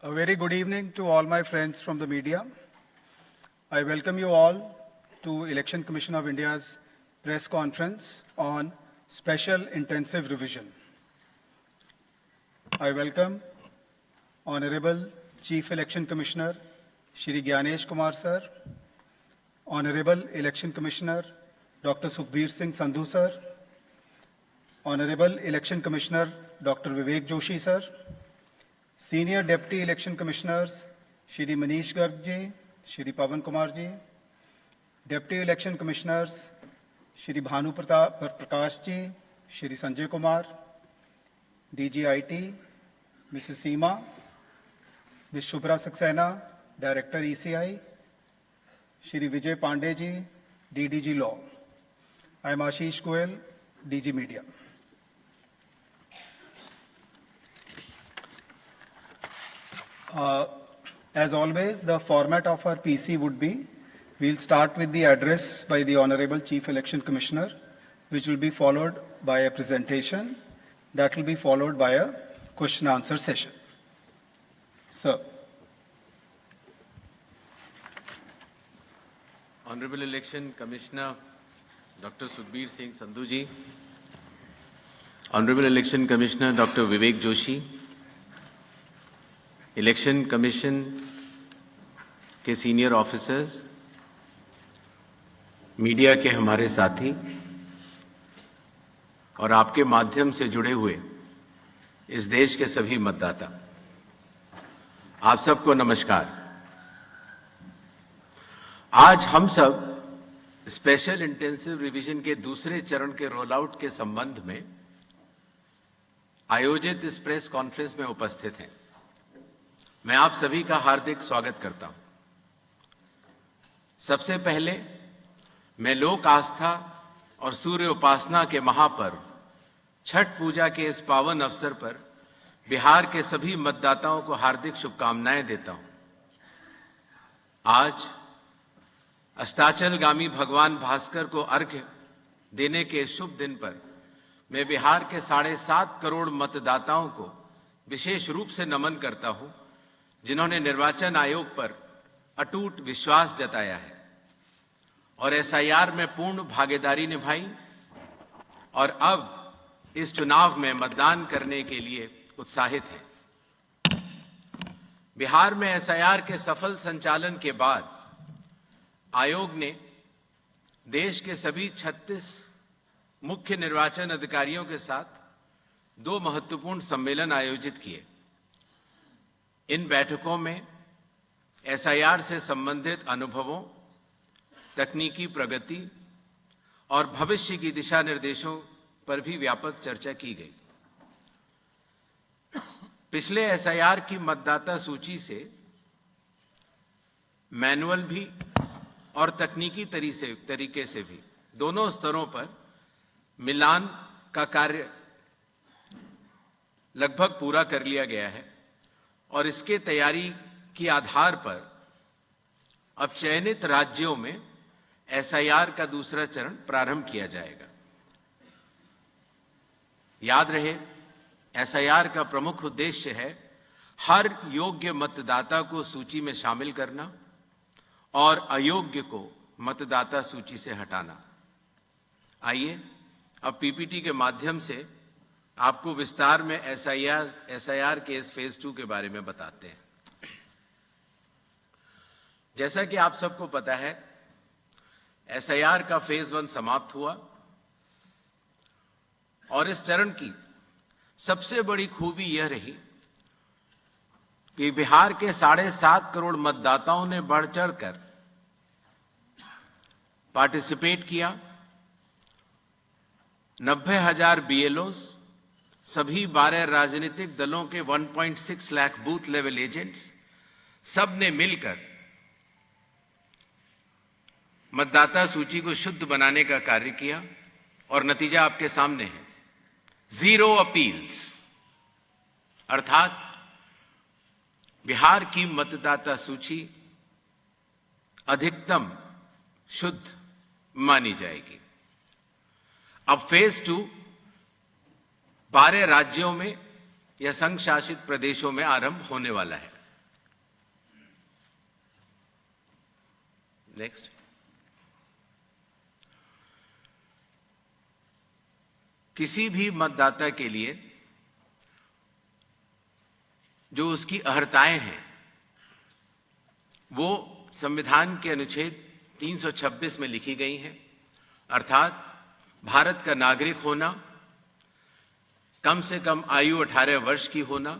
A very good evening to all my friends from the media. I welcome you all to Election Commission of India's press conference on Special Intensive Revision. I welcome Honorable Chief Election Commissioner Shri Gyanesh Kumar Sir, Honorable Election Commissioner Dr. Sukhbir Singh Sandhu Sir, Honorable Election Commissioner Dr. Vivek Joshi Sir, Senior Deputy Election Commissioners Shri Manish Garg Ji, Shri Pawan Kumar Ji, Deputy Election Commissioners Shri Bhanu Prakash Ji, Shri Sanjay Kumar, DGIT, Mrs. Seema, Ms. Shubhra Saxena, Director ECI, Shri Vijay Pandey Ji, DDG Law. I am Ashish Goel, DG Media. As always, the format of our PC would be, we'll start with the address by the Honorable Chief Election Commissioner, which will be followed by a presentation. That will be followed by a question and answer session. Sir. Honorable Election Commissioner Dr. Sukhbir Singh Sandhu Ji, Honorable Election Commissioner Dr. Vivek Joshi, election commission के senior officers, media के हमारे साथी और आपके माध्यम से जुड़े हुए इस देश के सभी मतदाता, आप सबको नमस्कार। आज हम सब स्पेशल इंटेंसिव रिवीजन के दूसरे चरण के रोल आउट के संबंध में आयोजित इस प्रेस कॉन्फ्रेंस में उपस्थित हैं। मैं आप सभी का हार्दिक स्वागत करता हूं। सबसे पहले मैं लोक आस्था और सूर्य उपासना के महापर्व छठ पूजा के इस पावन अवसर पर बिहार के सभी मतदाताओं को हार्दिक शुभकामनाएं देता हूं। आज अस्ताचलगामी भगवान भास्कर को अर्घ्य देने के शुभ दिन पर मैं बिहार के 7.5 करोड़ मतदाताओं को विशेष रूप से नमन करता हूं, जिन्होंने निर्वाचन आयोग पर अटूट विश्वास जताया है और एसआईआर में पूर्ण भागीदारी निभाई और अब इस चुनाव में मतदान करने के लिए उत्साहित हैं। बिहार में एसआईआर के सफल संचालन के बाद आयोग ने देश के सभी 36 मुख्य निर्वाचन अधिकारियों के साथ 2 महत्वपूर्ण सम्मेलन आयोजित किए। इन बैठकों में एसआईआर से संबंधित अनुभवों, तकनीकी प्रगति और भविष्य की दिशा निर्देशों पर भी व्यापक चर्चा की गई। पिछले एसआईआर की मतदाता सूची से मैनुअल भी और तकनीकी तरीके से भी दोनों स्तरों पर मिलान का कार्य लगभग पूरा कर लिया गया है और इसके तैयारी के आधार पर अब चयनित राज्यों में एसआईआर का दूसरा चरण प्रारंभ किया जाएगा। याद रहे, एसआईआर का प्रमुख उद्देश्य है हर योग्य मतदाता को सूची में शामिल करना और अयोग्य को मतदाता सूची से हटाना। आइए अब पीपीटी के माध्यम से आपको विस्तार में एसआईआर के इस फेज 2 के बारे में बताते हैं। जैसा कि आप सबको पता है, एसआईआर का फेज 1 समाप्त हुआ और इस चरण की सबसे बड़ी खूबी यह रही कि बिहार के 7.5 करोड़ मतदाताओं ने बढ़ चढ़कर पार्टिसिपेट किया। 90,000 बीएलओस, सभी 12 राजनीतिक दलों के 1.6 लाख बूथ लेवल एजेंट्स, सब ने मिलकर मतदाता सूची को शुद्ध बनाने का कार्य किया और नतीजा आपके सामने है। 0 अपील्स, अर्थात बिहार की मतदाता सूची अधिकतम शुद्ध मानी जाएगी। अब फेज 2 12 राज्यों में या संघ शासित प्रदेशों में आरंभ होने वाला है। नेक्स्ट। किसी भी मतदाता के लिए जो उसकी अर्हताएं हैं वो संविधान के अनुच्छेद 326 में लिखी गई हैं, अर्थात भारत का नागरिक होना, कम से कम आयु 18 वर्ष की होना,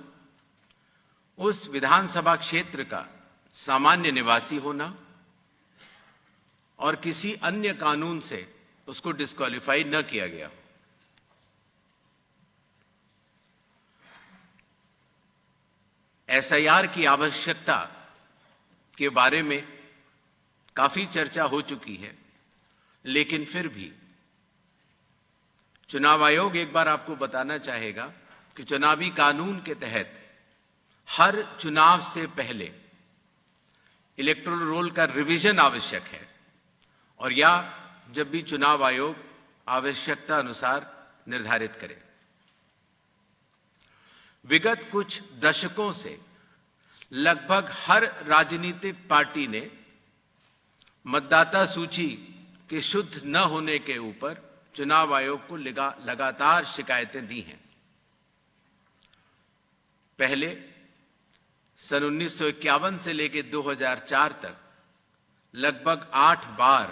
उस विधानसभा क्षेत्र का सामान्य निवासी होना और किसी अन्य कानून से उसको डिस्क्वालीफाई न किया गया हो। एसआईआर की आवश्यकता के बारे में काफी चर्चा हो चुकी है, लेकिन फिर भी चुनाव आयोग एक बार आपको बताना चाहेगा कि चुनावी कानून के तहत हर चुनाव से पहले इलेक्टोरल रोल का रिवीजन आवश्यक है, और या जब भी चुनाव आयोग आवश्यकता अनुसार निर्धारित करे। विगत कुछ दशकों से लगभग हर राजनीतिक पार्टी ने मतदाता सूची के शुद्ध न होने के ऊपर चुनाव आयोग को लगातार शिकायतें दी हैं। पहले सन 1951 से लेकर 2004 तक लगभग 8 बार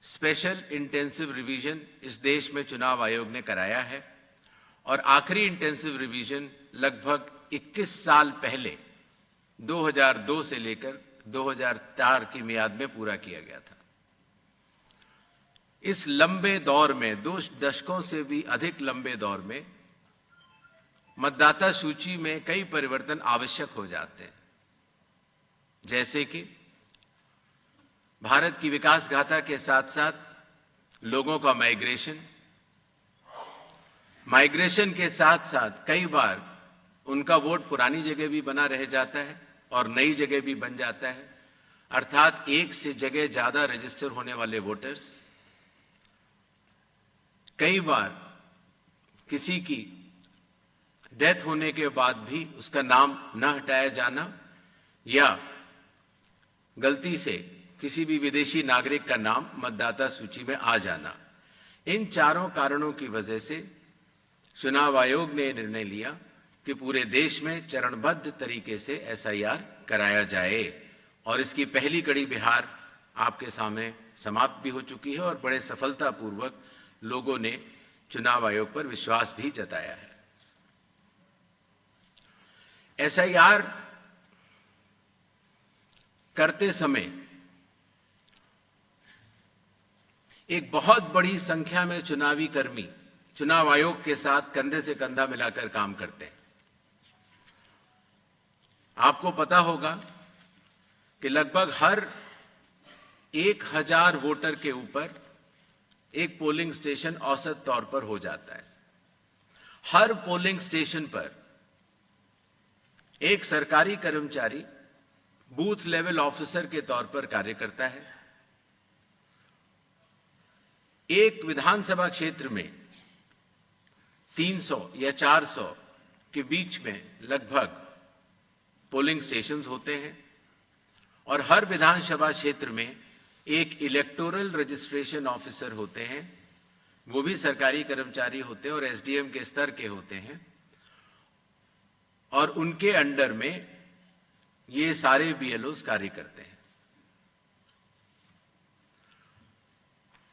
स्पेशल इंटेंसिव रिवीजन इस देश में चुनाव आयोग ने कराया है, और आखिरी इंटेंसिव रिवीजन लगभग 21 साल पहले 2002 से लेकर 2004 की मियाद में पूरा किया गया था। इस लंबे दौर में, 2 दशकों से भी अधिक लंबे दौर में, मतदाता सूची में कई परिवर्तन आवश्यक हो जाते हैं, जैसे कि भारत की विकास गाथा के साथ साथ लोगों का माइग्रेशन के साथ साथ कई बार उनका वोट पुरानी जगह भी बना रह जाता है और नई जगह भी बन जाता है, अर्थात एक से जगह ज्यादा रजिस्टर होने वाले वोटर्स। कई बार किसी की डेथ होने के बाद भी उसका नाम न हटाया जाना, या गलती से किसी भी विदेशी नागरिक का नाम मतदाता सूची में आ जाना। इन चारों कारणों की वजह से चुनाव आयोग ने निर्णय लिया कि पूरे देश में चरणबद्ध तरीके से एसआईआर कराया जाए, और इसकी पहली कड़ी बिहार आपके सामने समाप्त भी हो चुकी है और बड़े सफलतापूर्वक लोगों ने चुनाव आयोग पर विश्वास भी जताया है। एसआईआर करते समय एक बहुत बड़ी संख्या में चुनावी कर्मी चुनाव आयोग के साथ कंधे से कंधा मिलाकर काम करते हैं। आपको पता होगा कि लगभग हर 1000 वोटर के ऊपर एक पोलिंग स्टेशन औसत तौर पर हो जाता है। हर पोलिंग स्टेशन पर एक सरकारी कर्मचारी बूथ लेवल ऑफिसर के तौर पर कार्य करता है। एक विधानसभा क्षेत्र में 300 या 400 के बीच में लगभग पोलिंग स्टेशंस होते हैं, और हर विधानसभा क्षेत्र में एक इलेक्टोरल रजिस्ट्रेशन ऑफिसर होते हैं। वो भी सरकारी कर्मचारी होते हैं और एसडीएम के स्तर के होते हैं, और उनके अंडर में ये सारे बीएलओस कार्य करते हैं।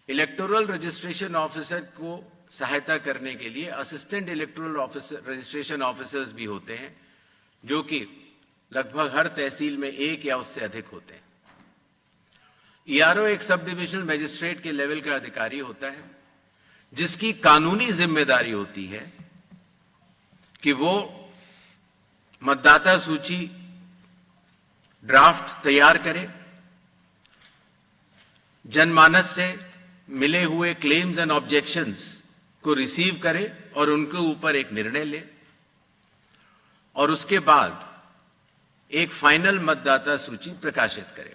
इलेक्टोरल रजिस्ट्रेशन ऑफिसर को सहायता करने के लिए assistant electoral officer registration officers भी होते हैं, जो कि लगभग हर तहसील में एक या उससे अधिक होते हैं। ईआरओ एक सब डिविजनल मजिस्ट्रेट के लेवल का अधिकारी होता है, जिसकी कानूनी जिम्मेदारी होती है कि वो मतदाता सूची ड्राफ्ट तैयार करे, जनमानस से मिले हुए क्लेम्स एंड ऑब्जेक्शंस को रिसीव करे और उनके ऊपर एक निर्णय ले, और उसके बाद एक फाइनल मतदाता सूची प्रकाशित करे।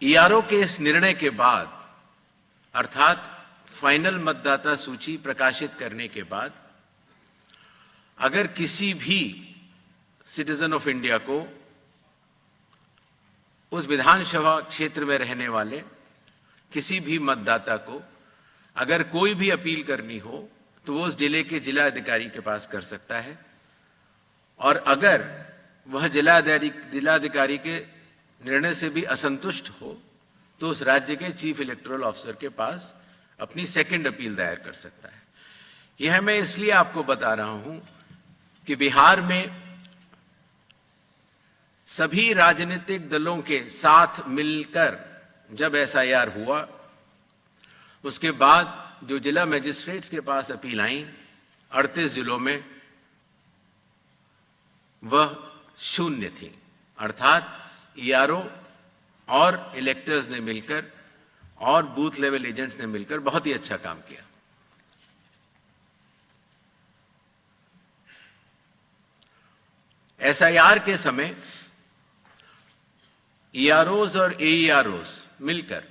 ईआरओ के इस निर्णय के बाद, अर्थात फाइनल मतदाता सूची प्रकाशित करने के बाद, अगर किसी भी सिटीजन ऑफ इंडिया को उस विधानसभा क्षेत्र में रहने वाले किसी भी मतदाता को अगर कोई भी अपील करनी हो तो वो उस जिले के जिला अधिकारी के पास कर सकता है, और अगर वह जिलाधिकारी के निर्णय से भी असंतुष्ट हो तो उस राज्य के चीफ इलेक्टोरल ऑफिसर के पास अपनी सेकंड अपील दायर कर सकता है। यह मैं इसलिए आपको बता रहा हूं कि बिहार में सभी राजनीतिक दलों के साथ मिलकर जब एसआईआर हुआ, उसके बाद जो जिला मजिस्ट्रेट्स के पास अपील आई 38 जिलों में, वह शून्य थी। अर्थात ईआरओ और इलेक्टर्स ने मिलकर और बूथ लेवल एजेंट्स ने मिलकर बहुत ही अच्छा काम किया। एसआईआर के समय ईआरओज और एईआरओज मिलकर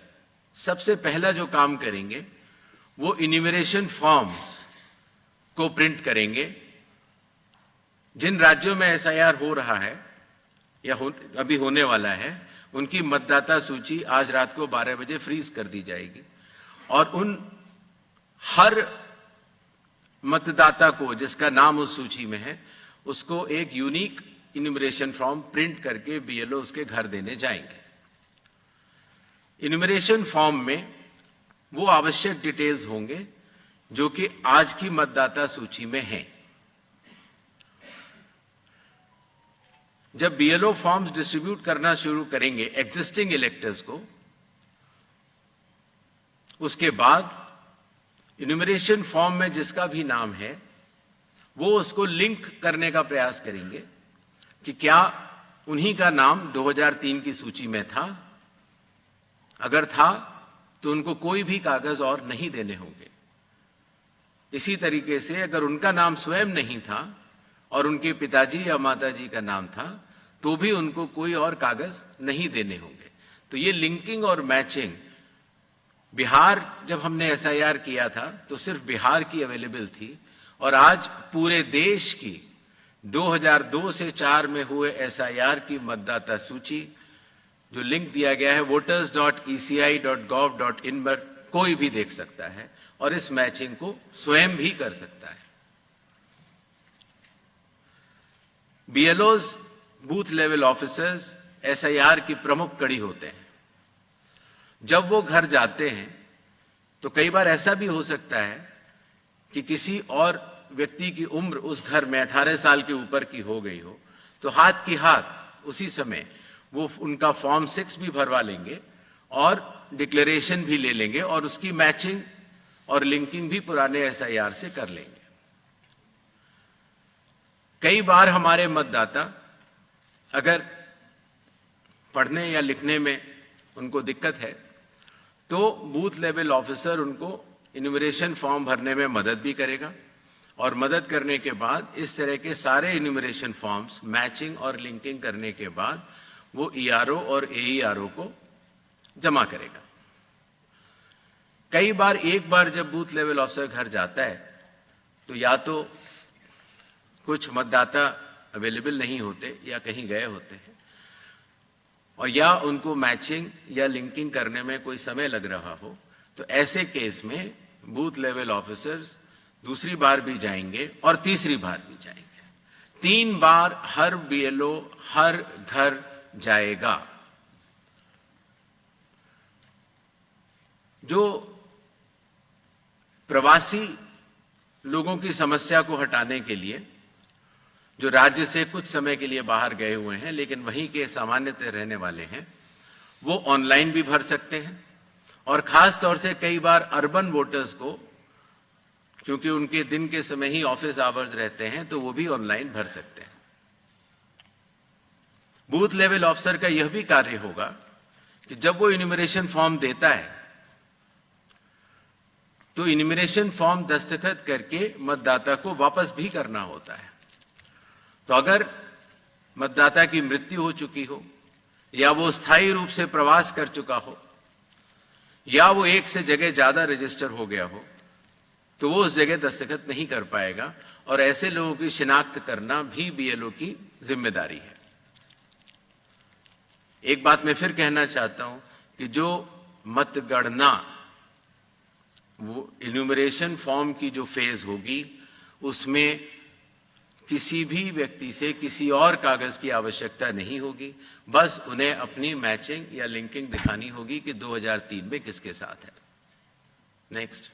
सबसे पहला जो काम करेंगे वो इन्यूमरेशन फॉर्म्स को प्रिंट करेंगे। जिन राज्यों में एसआईआर हो रहा है या अभी होने वाला है, उनकी मतदाता सूची आज रात को 12 बजे फ्रीज कर दी जाएगी, और उन हर मतदाता को जिसका नाम उस सूची में है, उसको एक यूनिक इन्यूमरेशन फॉर्म प्रिंट करके बीएलओ उसके घर देने जाएंगे। इन्यूमरेशन फॉर्म में वो आवश्यक डिटेल्स होंगे जो कि आज की मतदाता सूची में हैं। जब बीएलओ फॉर्म्स डिस्ट्रीब्यूट करना शुरू करेंगे एग्जिस्टिंग इलेक्टर्स को, उसके बाद इन्यूमरेशन फॉर्म में जिसका भी नाम है वो उसको लिंक करने का प्रयास करेंगे कि क्या उन्हीं का नाम 2003 की सूची में था। अगर था तो उनको कोई भी कागज और नहीं देने होंगे। इसी तरीके से अगर उनका नाम स्वयं नहीं था और उनके पिताजी या माताजी का नाम था तो भी उनको कोई और कागज नहीं देने होंगे। तो ये लिंकिंग और मैचिंग, बिहार जब हमने एसआईआर किया था तो सिर्फ बिहार की अवेलेबल थी, और आज पूरे देश की 2002 से 4 में हुए एसआईआर की मतदाता सूची जो लिंक दिया गया है voters.eci.gov.in पर कोई भी देख सकता है और इस मैचिंग को स्वयं भी कर सकता है। बीएलओज, बूथ लेवल ऑफिसर्स एसआईआर की प्रमुख कड़ी होते हैं। जब वो घर जाते हैं तो कई बार ऐसा भी हो सकता है कि किसी और व्यक्ति की उम्र उस घर में 18 साल के ऊपर की हो गई हो, तो हाथ की हाथ उसी समय वो उनका फॉर्म 6 भी भरवा लेंगे और डिक्लेरेशन भी ले लेंगे और उसकी मैचिंग और लिंकिंग भी पुराने एसआईआर से कर लेंगे। कई बार हमारे मतदाता अगर पढ़ने या लिखने में उनको दिक्कत है तो बूथ लेवल ऑफिसर उनको इन्यूमरेशन फॉर्म भरने में मदद भी करेगा, और मदद करने के बाद इस तरह के सारे इन्यूमरेशन फॉर्म्स मैचिंग और लिंकिंग करने के बाद वो ईआरओ और एईआरओ को जमा करेगा। कई बार एक बार जब बूथ लेवल ऑफिसर घर जाता है तो या तो कुछ मतदाता अवेलेबल नहीं होते या कहीं गए होते हैं, और या उनको मैचिंग या लिंकिंग करने में कोई समय लग रहा हो, तो ऐसे केस में बूथ लेवल ऑफिसर्स दूसरी बार भी जाएंगे और तीसरी बार भी जाएंगे। 3 बार हर बीएलओ हर घर जाएगा। जो प्रवासी लोगों की समस्या को हटाने के लिए, जो राज्य से कुछ समय के लिए बाहर गए हुए हैं लेकिन वहीं के सामान्यतः रहने वाले हैं, वो ऑनलाइन भी भर सकते हैं, और खास तौर से कई बार अर्बन वोटर्स को, क्योंकि उनके दिन के समय ही ऑफिस आवर्स रहते हैं, तो वो भी ऑनलाइन भर सकते हैं। बूथ लेवल ऑफिसर का यह भी कार्य होगा कि जब वो इन्यूमरेशन फॉर्म देता है तो इन्यूमरेशन फॉर्म दस्तखत करके मतदाता को वापस भी करना होता है। तो अगर मतदाता की मृत्यु हो चुकी हो, या वो स्थायी रूप से प्रवास कर चुका हो, या वो एक से जगह ज्यादा रजिस्टर हो गया हो, तो वो उस जगह दस्तखत नहीं कर पाएगा, और ऐसे लोगों की शिनाख्त करना भी बीएलओ की जिम्मेदारी है। एक बात मैं फिर कहना चाहता हूं कि जो मतगणना, वो इन्यूमरेशन फॉर्म की जो फेज होगी, उसमें किसी भी व्यक्ति से किसी और कागज की आवश्यकता नहीं होगी। बस उन्हें अपनी मैचिंग या लिंकिंग दिखानी होगी कि 2003 में किसके साथ है। नेक्स्ट,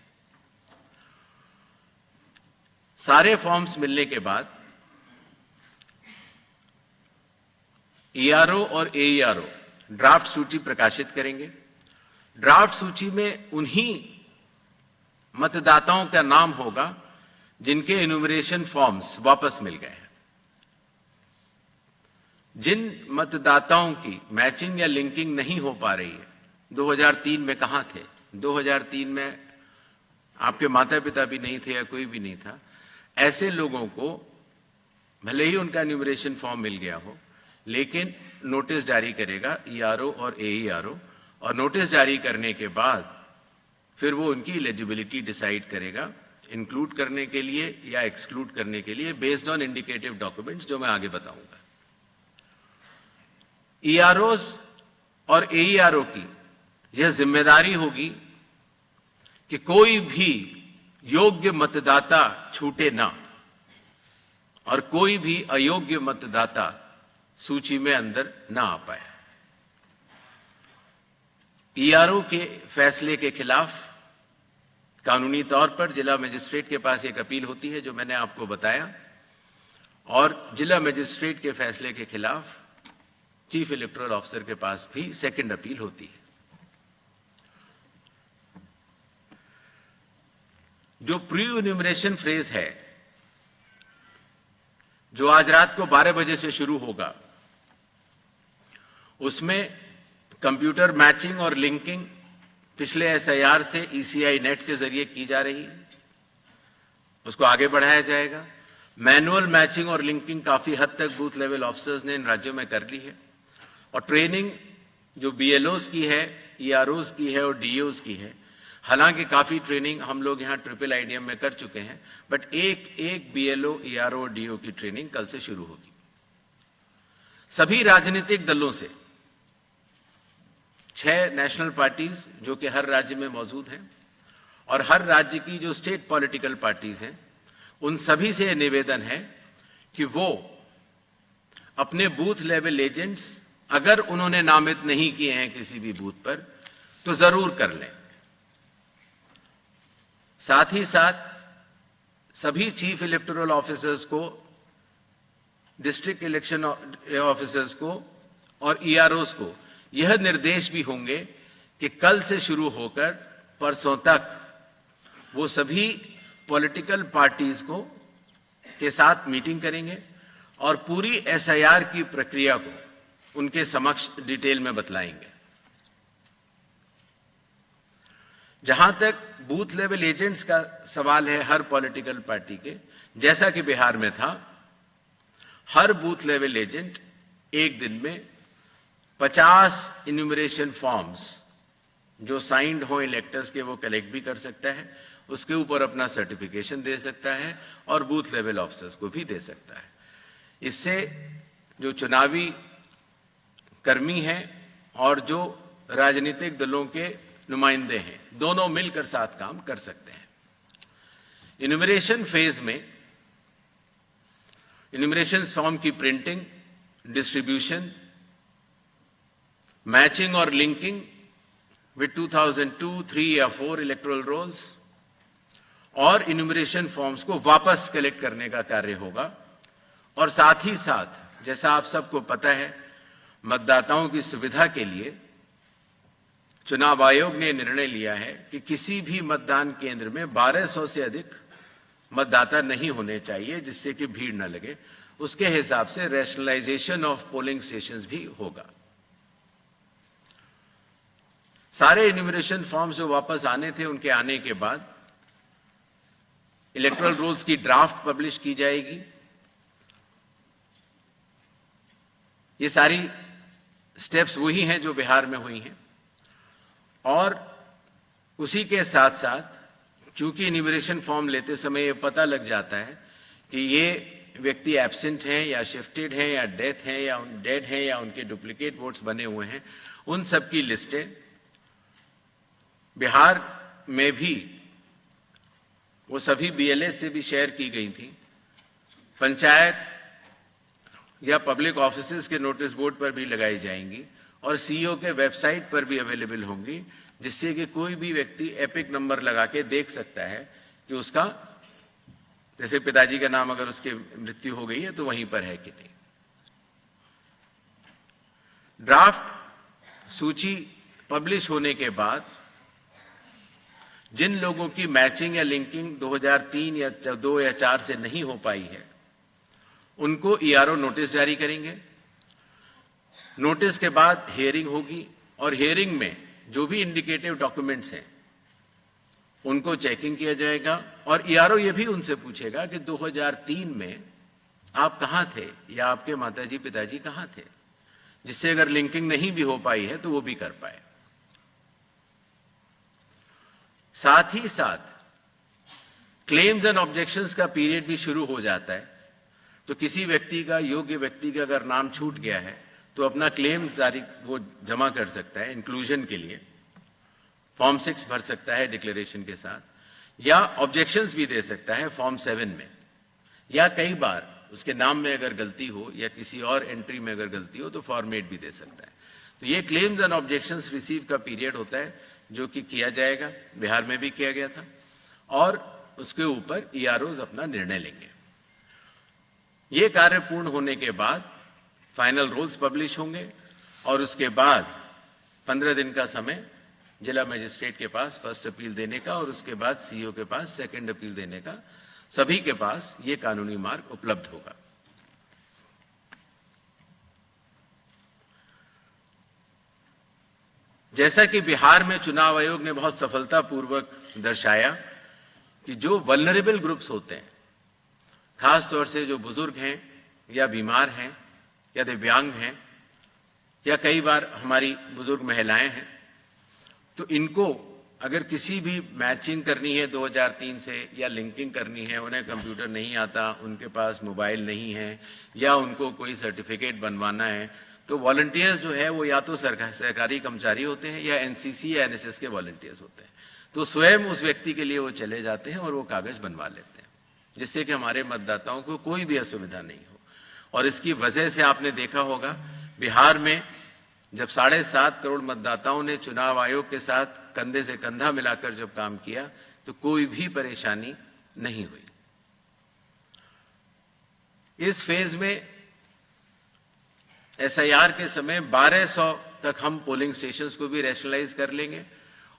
सारे फॉर्म्स मिलने के बाद ईआरओ और एईआरओ ड्राफ्ट सूची प्रकाशित करेंगे। ड्राफ्ट सूची में उन्हीं मतदाताओं का नाम होगा जिनके इन्यूमरेशन फॉर्म्स वापस मिल गए हैं। जिन मतदाताओं की मैचिंग या लिंकिंग नहीं हो पा रही है, 2003 में कहां थे, 2003 में आपके माता पिता भी नहीं थे या कोई भी नहीं था, ऐसे लोगों को भले ही उनका इन्यूमरेशन फॉर्म मिल गया हो, लेकिन नोटिस जारी करेगा ईआरओ और एईआरओ, और नोटिस जारी करने के बाद फिर वो उनकी एलिजिबिलिटी डिसाइड करेगा, इंक्लूड करने के लिए या एक्सक्लूड करने के लिए, बेस्ड ऑन इंडिकेटिव डॉक्यूमेंट्स, जो मैं आगे बताऊंगा। ईआरओज और एईआरओ की यह जिम्मेदारी होगी कि कोई भी योग्य मतदाता छूटे ना, और कोई भी अयोग्य मतदाता सूची में अंदर ना आ पाए। ईआरओ के फैसले के खिलाफ कानूनी तौर पर जिला मजिस्ट्रेट के पास एक अपील होती है, जो मैंने आपको बताया, और जिला मजिस्ट्रेट के फैसले के खिलाफ चीफ इलेक्टोरल ऑफिसर के पास भी सेकंड अपील होती है। जो प्री इन्यूमरेशन फ्रेज है, जो आज रात को 12 बजे से शुरू होगा, उसमें कंप्यूटर मैचिंग और लिंकिंग पिछले एसआईआर से ईसीआई नेट के जरिए की जा रही है, उसको आगे बढ़ाया जाएगा। मैनुअल मैचिंग और लिंकिंग काफी हद तक बूथ लेवल ऑफिसर्स ने इन राज्यों में कर ली है, और ट्रेनिंग जो बीएलओज की है, ईआरओज की है और डीओज की है। हालांकि काफी ट्रेनिंग हम लोग यहां ट्रिपल आईडीएम में कर चुके हैं, बट एक बीएलओ, ईआरओ और डीओ की ट्रेनिंग कल से शुरू होगी। सभी राजनीतिक दलों से 6 नेशनल पार्टीज जो कि हर राज्य में मौजूद हैं, और हर राज्य की जो स्टेट पॉलिटिकल पार्टीज हैं, उन सभी से निवेदन है कि वो अपने बूथ लेवल एजेंट्स, अगर उन्होंने नामित नहीं किए हैं किसी भी बूथ पर, तो जरूर कर लें। साथ ही साथ सभी चीफ इलेक्टोरल ऑफिसर्स को, डिस्ट्रिक्ट इलेक्शन ऑफिसर्स को और ईआरओज को यह निर्देश भी होंगे कि कल से शुरू होकर परसों तक वो सभी पॉलिटिकल पार्टीज को के साथ मीटिंग करेंगे और पूरी एसआईआर की प्रक्रिया को उनके समक्ष डिटेल में बतलाएंगे। जहां तक बूथ लेवल एजेंट्स का सवाल है हर पॉलिटिकल पार्टी के, जैसा कि बिहार में था, हर बूथ लेवल एजेंट एक दिन में 50 इन्यूमरेशन फॉर्म्स जो साइंड हो इलेक्टर्स के, वो कलेक्ट भी कर सकता है, उसके ऊपर अपना सर्टिफिकेशन दे सकता है और बूथ लेवल ऑफिसर्स को भी दे सकता है। इससे जो चुनावी कर्मी हैं और जो राजनीतिक दलों के नुमाइंदे हैं, दोनों मिलकर साथ काम कर सकते हैं। इन्यूमरेशन फेज में इन्यूमरेशन फॉर्म की प्रिंटिंग, डिस्ट्रीब्यूशन, मैचिंग और लिंकिंग विद 2002, 3 या 4 इलेक्टोरल रोल्स और इन्यूमरेशन फॉर्म्स को वापस कलेक्ट करने का कार्य होगा। और साथ ही साथ, जैसा आप सबको पता है, मतदाताओं की सुविधा के लिए चुनाव आयोग ने निर्णय लिया है कि किसी भी मतदान केंद्र में 1200 से अधिक मतदाता नहीं होने चाहिए, जिससे कि भीड़ न लगे। उसके हिसाब से रैशनलाइजेशन ऑफ पोलिंग स्टेशंस भी होगा। सारे इन्यूमरेशन फॉर्म्स जो वापस आने थे, उनके आने के बाद इलेक्टोरल रूल्स की ड्राफ्ट पब्लिश की जाएगी। ये सारी स्टेप्स वही हैं जो बिहार में हुई हैं, और उसी के साथ साथ चूंकि इन्यूमरेशन फॉर्म लेते समय ये पता लग जाता है कि ये व्यक्ति एब्सेंट हैं या शिफ्टेड हैं या डेड हैं या उनके डुप्लीकेट वोट्स बने हुए हैं, उन सब की लिस्टें बिहार में भी वो सभी बीएलए से भी शेयर की गई थी। पंचायत या पब्लिक ऑफिसेज के नोटिस बोर्ड पर भी लगाई जाएंगी और सीईओ के वेबसाइट पर भी अवेलेबल होंगी, जिससे कि कोई भी व्यक्ति एपिक नंबर लगा के देख सकता है कि उसका, जैसे पिताजी का नाम अगर उसकी मृत्यु हो गई है तो वहीं पर है कि नहीं। ड्राफ्ट सूची पब्लिश होने के बाद जिन लोगों की मैचिंग या लिंकिंग 2003 या 2 या 4 से नहीं हो पाई है, उनको ईआरओ नोटिस जारी करेंगे। नोटिस के बाद हियरिंग होगी और हियरिंग में जो भी इंडिकेटिव डॉक्यूमेंट्स हैं उनको चेकिंग किया जाएगा और ईआरओ ये भी उनसे पूछेगा कि 2003 में आप कहां थे या आपके माताजी पिताजी कहां थे, जिससे अगर लिंकिंग नहीं भी हो पाई है तो वो भी कर पाए। साथ ही साथ क्लेम्स एंड ऑब्जेक्शंस का पीरियड भी शुरू हो जाता है। तो किसी व्यक्ति का, योग्य व्यक्ति का अगर नाम छूट गया है तो अपना क्लेम वो जमा कर सकता है इंक्लूजन के लिए, फॉर्म 6 भर सकता है डिक्लेरेशन के साथ, या ऑब्जेक्शंस भी दे सकता है फॉर्म 7 में, या कई बार उसके नाम में अगर गलती हो या किसी और एंट्री में अगर गलती हो तो फॉर्म 8 भी दे सकता है। तो ये क्लेम्स एंड ऑब्जेक्शंस रिसीव का पीरियड होता है जो कि किया जाएगा, बिहार में भी किया गया था, और उसके ऊपर ईआरओज अपना निर्णय लेंगे। ये कार्य पूर्ण होने के बाद फाइनल रूल्स पब्लिश होंगे और उसके बाद 15 दिन का समय जिला मजिस्ट्रेट के पास फर्स्ट अपील देने का और उसके बाद सीईओ के पास सेकंड अपील देने का, सभी के पास ये कानूनी मार्ग उपलब्ध होगा। जैसा कि बिहार में चुनाव आयोग ने बहुत सफलतापूर्वक दर्शाया कि जो वल्नरेबल ग्रुप्स होते हैं, खास तौर से जो बुजुर्ग हैं या बीमार हैं या दिव्यांग हैं या कई बार हमारी बुजुर्ग महिलाएं हैं, तो इनको अगर किसी भी मैचिंग करनी है 2003 से या लिंकिंग करनी है, उन्हें कंप्यूटर नहीं आता, उनके पास मोबाइल नहीं है या उनको कोई सर्टिफिकेट बनवाना है, तो वॉलंटियर्स जो है वो या तो सरकारी कर्मचारी होते हैं या एनसीसी या एनएसएस के वॉलंटियर्स होते हैं। तो स्वयं उस व्यक्ति के लिए वो चले जाते हैं और वो कागज बनवा लेते हैं, जिससे कि हमारे मतदाताओं को कोई भी असुविधा नहीं हो। और इसकी वजह से आपने देखा होगा बिहार में जब 7.5 करोड़ मतदाताओं ने चुनाव आयोग के साथ कंधे से कंधा मिलाकर जब काम किया तो कोई भी परेशानी नहीं हुई। इस फेज में एसआईआर के समय 1200 तक हम पोलिंग स्टेशंस को भी रैशनलाइज कर लेंगे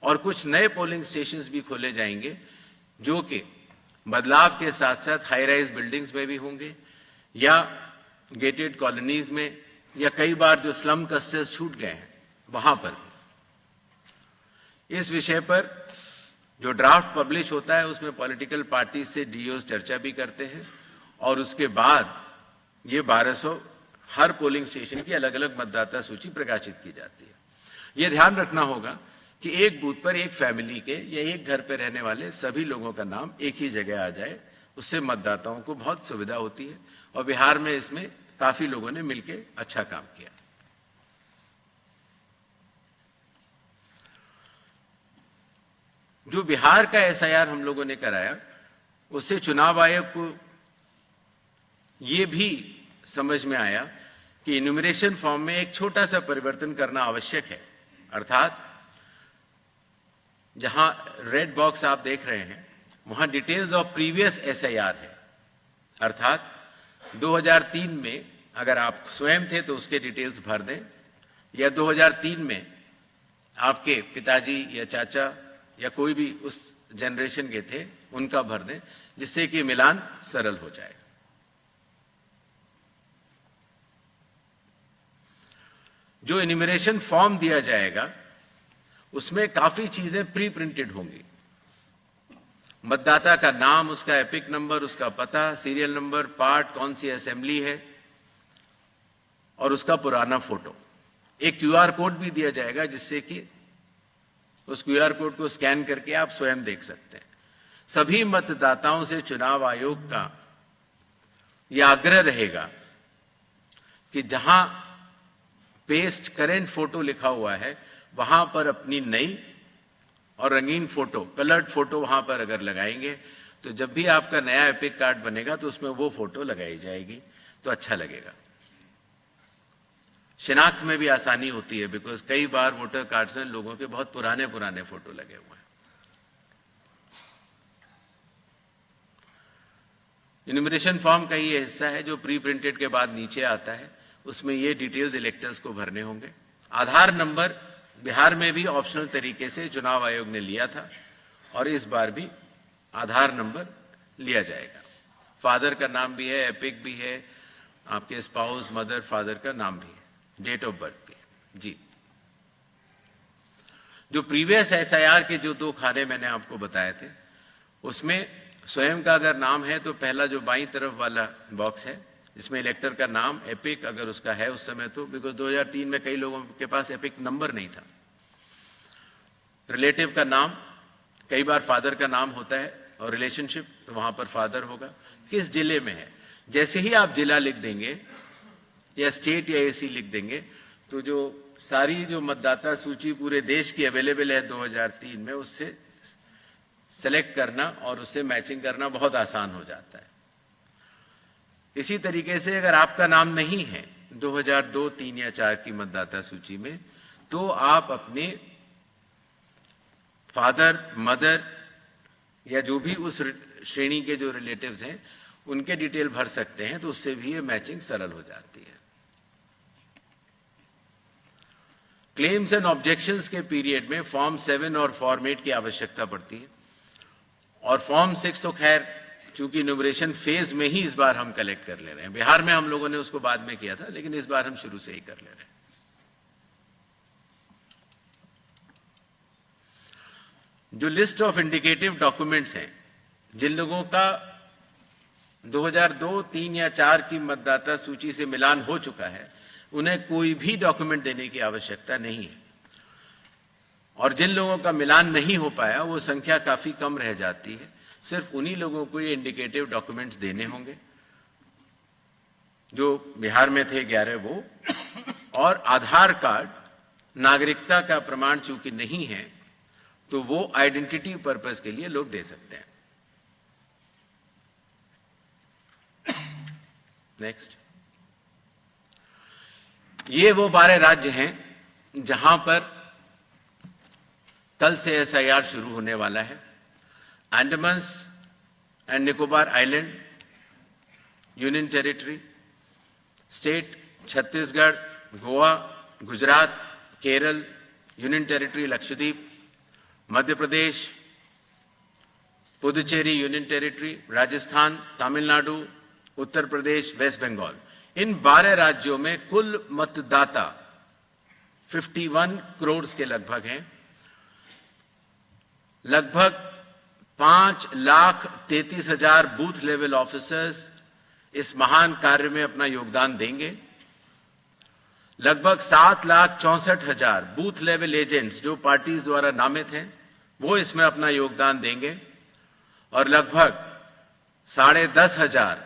और कुछ नए पोलिंग स्टेशंस भी खोले जाएंगे जो कि बदलाव के साथ साथ हाई राइज बिल्डिंग्स में भी होंगे या गेटेड कॉलोनीज में या कई बार जो स्लम क्लस्टर्स छूट गए हैं वहां पर। इस विषय पर जो ड्राफ्ट पब्लिश होता है उसमें पॉलिटिकल पार्टी से डीओज चर्चा भी करते हैं और उसके बाद ये 1200 हर पोलिंग स्टेशन की अलग अलग मतदाता सूची प्रकाशित की जाती है। यह ध्यान रखना होगा कि एक बूथ पर एक फैमिली के या एक घर पर रहने वाले सभी लोगों का नाम एक ही जगह आ जाए, उससे मतदाताओं को बहुत सुविधा होती है और बिहार में इसमें काफी लोगों ने मिलकर अच्छा काम किया। जो बिहार का एसआईआर हम लोगों ने कराया उससे चुनाव आयोग को यह भी समझ में आया कि इन्यूमरेशन फॉर्म में एक छोटा सा परिवर्तन करना आवश्यक है। अर्थात जहां रेड बॉक्स आप देख रहे हैं वहां डिटेल्स ऑफ प्रीवियस एसआईआर है। अर्थात 2003 में अगर आप स्वयं थे तो उसके डिटेल्स भर दें या 2003 में आपके पिताजी या चाचा या कोई भी उस जनरेशन के थे उनका भर दें, जिससे कि मिलान सरल हो जाए। जो इन्यूमरेशन फॉर्म दिया जाएगा उसमें काफी चीजें प्री प्रिंटेड होंगी। मतदाता का नाम, उसका एपिक नंबर, उसका पता, सीरियल नंबर, पार्ट, कौन सी असेंबली है और उसका पुराना फोटो। एक क्यूआर कोड भी दिया जाएगा जिससे कि उस क्यूआर कोड को स्कैन करके आप स्वयं देख सकते हैं। सभी मतदाताओं से चुनाव आयोग का यह आग्रह रहेगा कि जहां पेस्ट करेंट फोटो लिखा हुआ है वहां पर अपनी नई और रंगीन फोटो, कलर्ड फोटो वहां पर अगर लगाएंगे तो जब भी आपका नया एपिक कार्ड बनेगा तो उसमें वो फोटो लगाई जाएगी तो अच्छा लगेगा। शिनाख्त में भी आसानी होती है, बिकॉज कई बार वोटर कार्ड्स में लोगों के बहुत पुराने पुराने फोटो लगे हुए हैं। इन्यूमरेशन फॉर्म का ये हिस्सा है जो प्री प्रिंटेड के बाद नीचे आता है, उसमें ये डिटेल्स इलेक्टर्स को भरने होंगे। आधार नंबर बिहार में भी ऑप्शनल तरीके से चुनाव आयोग ने लिया था और इस बार भी आधार नंबर लिया जाएगा। फादर का नाम भी है, एपिक भी है, आपके स्पाउस, मदर, फादर का नाम भी है, डेट ऑफ बर्थ भी है। जी, जो प्रीवियस एसआईआर के जो 2 खाने मैंने आपको बताए थे, उसमें स्वयं का अगर नाम है तो पहला जो बाईं तरफ वाला बॉक्स है जिसमें इलेक्टर का नाम, एपिक अगर उसका है उस समय तो, बिकॉज 2003 में कई लोगों के पास एपिक नंबर नहीं था। रिलेटिव का नाम, कई बार फादर का नाम होता है और रिलेशनशिप तो वहां पर फादर होगा। किस जिले में है, जैसे ही आप जिला लिख देंगे या स्टेट या एसी लिख देंगे तो जो सारी जो मतदाता सूची पूरे देश की अवेलेबल है 2003 में, उससे सेलेक्ट करना और उससे मैचिंग करना बहुत आसान हो जाता है। इसी तरीके से अगर आपका नाम नहीं है 2002, 3 या 4 की मतदाता सूची में, तो आप अपने फादर, मदर या जो भी उस श्रेणी के जो रिलेटिव्स हैं उनके डिटेल भर सकते हैं, तो उससे भी ये मैचिंग सरल हो जाती है। क्लेम्स एंड ऑब्जेक्शंस के पीरियड में फॉर्म 7 और फॉर्म 8 की आवश्यकता पड़ती है और फॉर्म 6 तो खैर चूंकि इन्यूमरेशन फेज में ही इस बार हम कलेक्ट कर ले रहे हैं। बिहार में हम लोगों ने उसको बाद में किया था, लेकिन इस बार हम शुरू से ही कर ले रहे हैं। जो लिस्ट ऑफ इंडिकेटिव डॉक्यूमेंट्स हैं, जिन लोगों का 2002, 3 या 4 की मतदाता सूची से मिलान हो चुका है, उन्हें कोई भी डॉक्यूमेंट देने की आवश्यकता नहीं है। और जिन लोगों का मिलान नहीं हो पाया वो संख्या काफी कम रह जाती है। सिर्फ उन्हीं लोगों को ये इंडिकेटिव डॉक्यूमेंट्स देने होंगे जो बिहार में थे 11 वो, और आधार कार्ड, नागरिकता का प्रमाण चूंकि नहीं है तो वो आइडेंटिटी पर्पस के लिए लोग दे सकते हैं। नेक्स्ट, ये वो 12 राज्य हैं जहां पर कल से एसआईआर शुरू होने वाला है। Andaman and Nicobar island union territory, state Chhattisgarh, Goa, Gujarat, Kerala, union territory Lakshadweep, Madhya Pradesh, Puducherry union territory, Rajasthan, Tamil Nadu, Uttar Pradesh, West Bengal, इन 12 राज्यों में कुल मतदाता 51 करोड़ के लगभग हैं। लगभग 5,33,000 बूथ लेवल ऑफिसर्स इस महान कार्य में अपना योगदान देंगे। लगभग 7,64,000 बूथ लेवल एजेंट्स जो पार्टीज द्वारा नामित हैं वो इसमें अपना योगदान देंगे और लगभग 10,500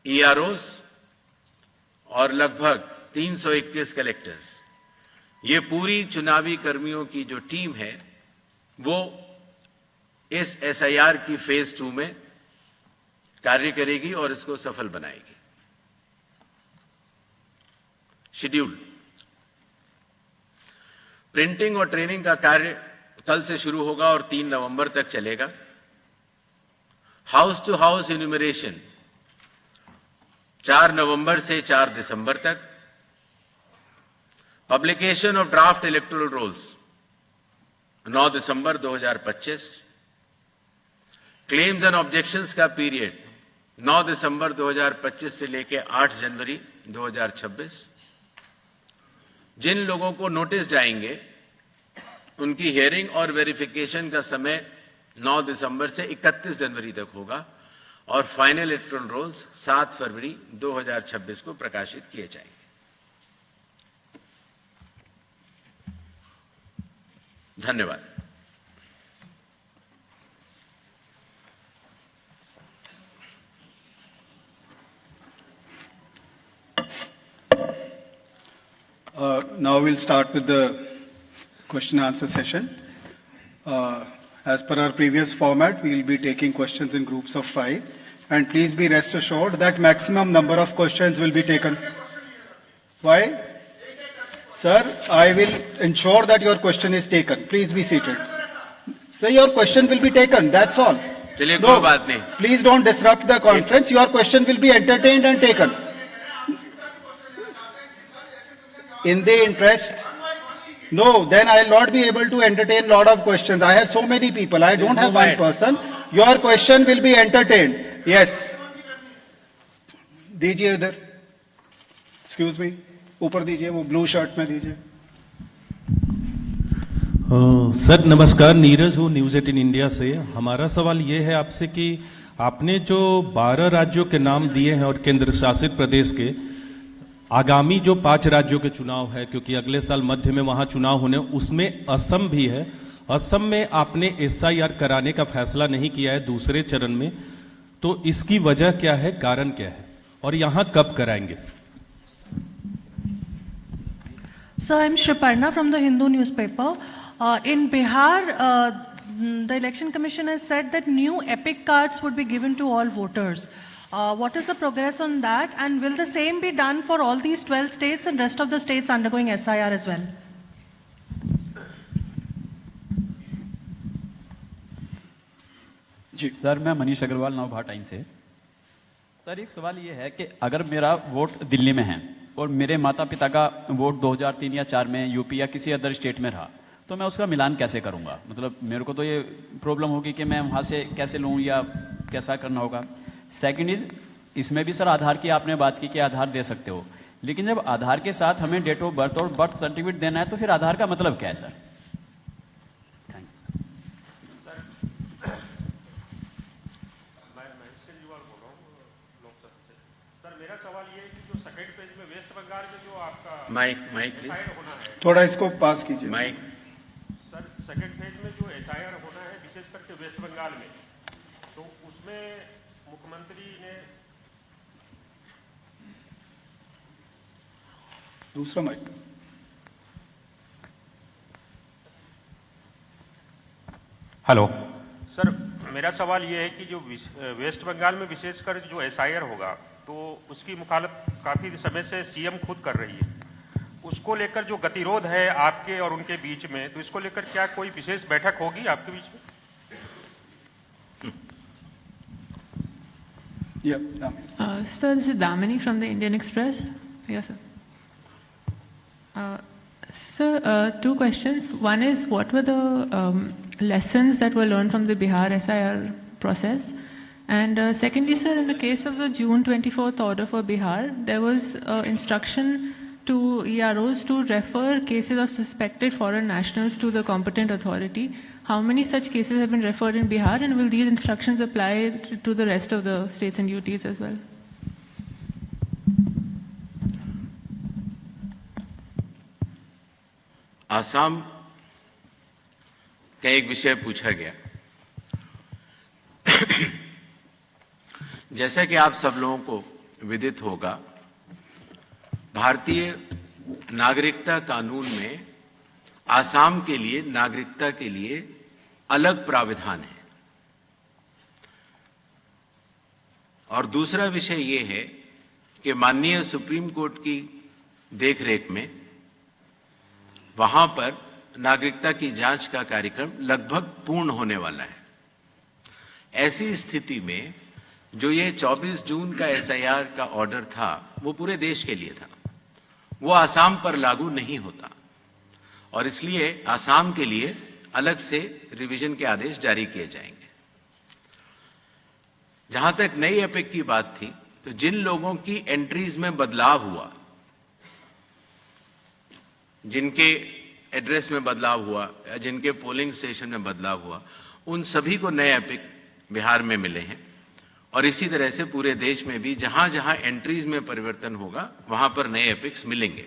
EROs और लगभग 321 कलेक्टर्स, ये पूरी चुनावी कर्मियों की जो टीम है वो इस एसआईआर की फेज 2 में कार्य करेगी और इसको सफल बनाएगी। शेड्यूल, प्रिंटिंग और ट्रेनिंग का कार्य कल से शुरू होगा और 3 नवंबर तक चलेगा। हाउस टू हाउस इन्यूमरेशन 4 नवंबर से 4 दिसंबर तक। Publication of draft electoral rolls 9 दिसंबर 2025। क्लेम्स एंड ऑब्जेक्शंस का पीरियड 9 दिसंबर 2025 से लेकर 8 जनवरी 2026। जिन लोगों को नोटिस जाएंगे उनकी हियरिंग और वेरिफिकेशन का समय 9 दिसंबर से 31 जनवरी तक होगा और फाइनल इलेक्टोरल रोल्स 7 फरवरी 2026 को प्रकाशित किए जाएंगे। धन्यवाद। Now we'll start with the question and answer session. As per our previous format, we will be taking questions in groups of 5. And please be rest assured that maximum number of questions will be taken. Why? Sir, I will ensure that your question is taken. Please be seated. Sir, your question will be taken. That's all. चलिए कोई बात नहीं. Please don't disrupt the conference. Your question will be entertained and taken. In the interest, no, then I will not be able to entertain lot of questions. I have so many people. I don't have one person. Your question will be entertained. Yes. दीजिए इधर. Excuse me. ऊपर दीजिए, वो blue shirt में दीजिए. Sir नमस्कार, नीरज हूँ news 18 India से. हमारा सवाल ये है आपसे कि आपने जो 12 राज्यों के नाम दिए हैं और केंद्र शासित प्रदेश के, आगामी जो 5 राज्यों के चुनाव है, क्योंकि अगले साल मध्य में वहां चुनाव होने, उसमें असम भी है. असम में आपने SIR कराने का फैसला नहीं किया है दूसरे चरण में, तो इसकी वजह क्या है, कारण क्या है, और यहां कब कराएंगे? Sir, I'm Shriparna from the Hindu newspaper. In Bihar, the Election Commission has said that new EPIC cards would be given to all voters. What is the progress on that, and will the same be done for all these 12 states and rest of the states undergoing SIR as well? Ji sir, मैं Manish Agarwal Navbharat times से. Sir एक सवाल ये है कि अगर मेरा vote Delhi में है और मेरे माता पिता का वोट 2003 या 4 में यूपी या किसी अदर स्टेट में रहा, तो मैं उसका मिलान कैसे करूंगा? मतलब मेरे को तो ये प्रॉब्लम होगी कि मैं वहां से कैसे लूं या कैसा करना होगा. सेकंड इज, इसमें भी सर आधार की आपने बात की कि आधार दे सकते हो, लेकिन जब आधार के साथ हमें डेट ऑफ बर्थ और बर्थ सर्टिफिकेट देना है तो फिर आधार का मतलब क्या है सर? Mic please. थोड़ा इसको पास कीजिए. माइक. सर सेकंड फेज में जो SIR होना है विशेष करके वेस्ट बंगाल में, तो उसमें मुख्यमंत्री ने दूसरा माइक. हेलो सर, मेरा सवाल ये है कि जो वेस्ट बंगाल में विशेषकर जो SIR होगा, तो उसकी मुखालत काफी समय से CM खुद कर रही है. उसको लेकर जो गतिरोध है आपके और उनके बीच में, तो इसको लेकर क्या कोई विशेष बैठक होगी आपके बीच में? Sir, this is Damini from the Indian Express. Yes, sir. Sir, 2 questions. One is, what were the lessons that were learned from the Bihar SIR process? And secondly, sir, in the case of the June 24th order for Bihar, there was instruction to EROs to refer cases of suspected foreign nationals to the competent authority. How many such cases have been referred in Bihar, and will these instructions apply to the rest of the states and UTs as well? Assam का एक विषय पूछा गया. जैसा कि आप सब लोगों को विदित होगा, भारतीय नागरिकता कानून में आसाम के लिए नागरिकता के लिए अलग प्राविधान है. और दूसरा विषय ये है कि माननीय सुप्रीम कोर्ट की देखरेख में वहां पर नागरिकता की जांच का कार्यक्रम लगभग पूर्ण होने वाला है. ऐसी स्थिति में जो ये 24 जून का SIR का ऑर्डर था, वो पूरे देश के लिए था, वो आसाम पर लागू नहीं होता, और इसलिए आसाम के लिए अलग से रिवीजन के आदेश जारी किए जाएंगे. जहां तक नई एपिक की बात थी, तो जिन लोगों की एंट्रीज में बदलाव हुआ, जिनके एड्रेस में बदलाव हुआ या जिनके पोलिंग स्टेशन में बदलाव हुआ, उन सभी को नए एपिक बिहार में मिले हैं. और इसी तरह से पूरे देश में भी जहां जहां एंट्रीज में परिवर्तन होगा, वहां पर नए एपिक्स मिलेंगे.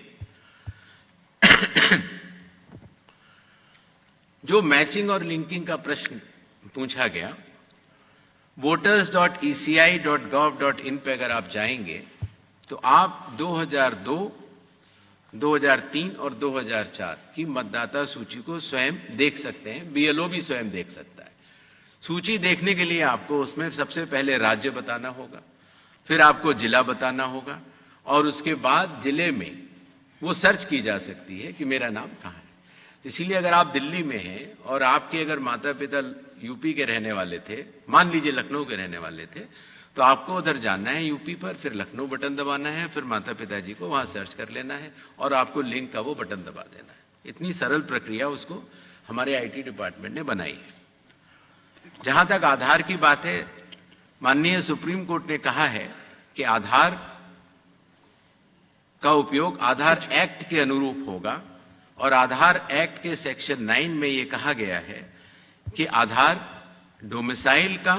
जो मैचिंग और लिंकिंग का प्रश्न पूछा गया, voters.eci.gov.in पे अगर आप जाएंगे तो आप 2002 2003 और 2004 की मतदाता सूची को स्वयं देख सकते हैं, बीएलओ भी स्वयं देख सकता है। सूची देखने के लिए आपको उसमें सबसे पहले राज्य बताना होगा, फिर आपको जिला बताना होगा, और उसके बाद जिले में वो सर्च की जा सकती है कि मेरा नाम कहाँ है। इसीलिए अगर आप दिल्ली में हैं और आपके अगर माता पिता यूपी के रहने वाले थे, मान लीजिए लखनऊ के रहने वाले थे, तो आपको उधर जाना है यूपी पर, फिर लखनऊ बटन दबाना है, फिर माता पिताजी को वहां सर्च कर लेना है और आपको लिंक का वो बटन दबा देना है। इतनी सरल प्रक्रिया उसको हमारे आईटी डिपार्टमेंट ने बनाई है। जहां तक आधार की बात है, माननीय सुप्रीम कोर्ट ने कहा है कि आधार का उपयोग आधार एक्ट के अनुरूप होगा, और आधार एक्ट के सेक्शन 9 में यह कहा गया है कि आधार डोमिसाइल का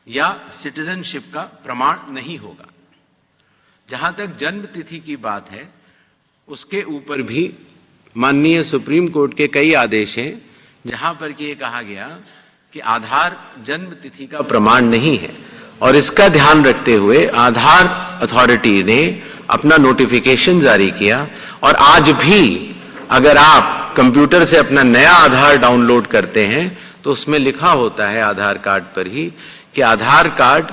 या सिटीजनशिप का प्रमाण नहीं होगा। जहां तक जन्म तिथि की बात है, उसके ऊपर भी माननीय सुप्रीम कोर्ट के कई आदेश हैं जहां पर कि ये कहा गया कि आधार जन्म तिथि का प्रमाण नहीं है, और इसका ध्यान रखते हुए आधार अथॉरिटी ने अपना नोटिफिकेशन जारी किया। और आज भी अगर आप कंप्यूटर से अपना नया आधार डाउनलोड करते हैं तो उसमें लिखा होता है आधार कार्ड पर ही कि आधार कार्ड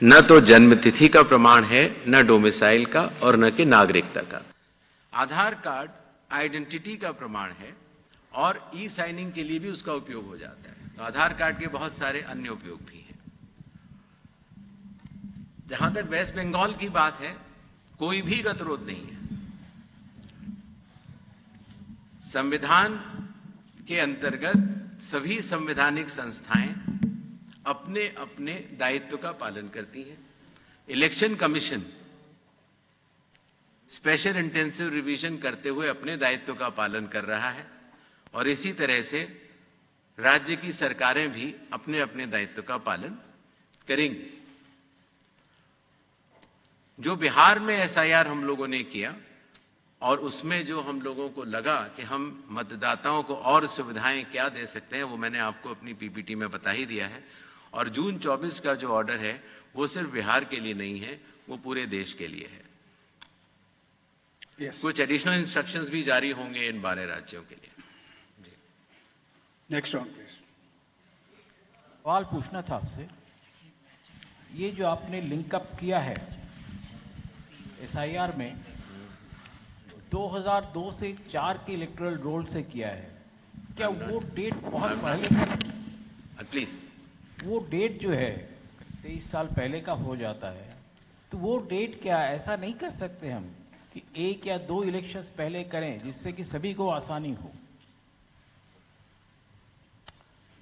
न तो जन्म तिथि का प्रमाण है, न डोमिसाइल का, और न कि नागरिकता का। आधार कार्ड आइडेंटिटी का प्रमाण है और ई साइनिंग के लिए भी उसका उपयोग हो जाता है। तो आधार कार्ड के बहुत सारे अन्य उपयोग भी हैं। जहां तक वेस्ट बंगाल की बात है, कोई भी गतिरोध नहीं है। संविधान के अंतर्गत सभी संवैधानिक संस्थाएं अपने अपने दायित्व का पालन करती हैं। Election commission special intensive revision करते हुए अपने दायित्व का पालन कर रहा है, और इसी तरह से राज्य की सरकारें भी अपने अपने दायित्व का पालन करेंगी। जो बिहार में एसआईआर हम लोगों ने किया और उसमें जो हम लोगों को लगा कि हम मतदाताओं को और सुविधाएं क्या दे सकते हैं, वो मैंने आपको अपनी पीपीटी में बता ही दिया है। और जून 24 का जो ऑर्डर है वो सिर्फ बिहार के लिए नहीं है, वो पूरे देश के लिए है। कुछ एडिशनल इंस्ट्रक्शंस भी जारी होंगे इन 12 राज्यों के लिए। Next round please. सवाल पूछना था आपसे, ये जो आपने लिंकअप किया है एसआईआर में 2002 से 4 के इलेक्टोरल रोल से किया है, क्या वो डेट बहुत पहले, प्लीज, वो डेट जो है 23 साल पहले का हो जाता है, तो वो डेट क्या ऐसा नहीं कर सकते हम कि 1 या 2 इलेक्शंस पहले करें जिससे कि सभी को आसानी हो?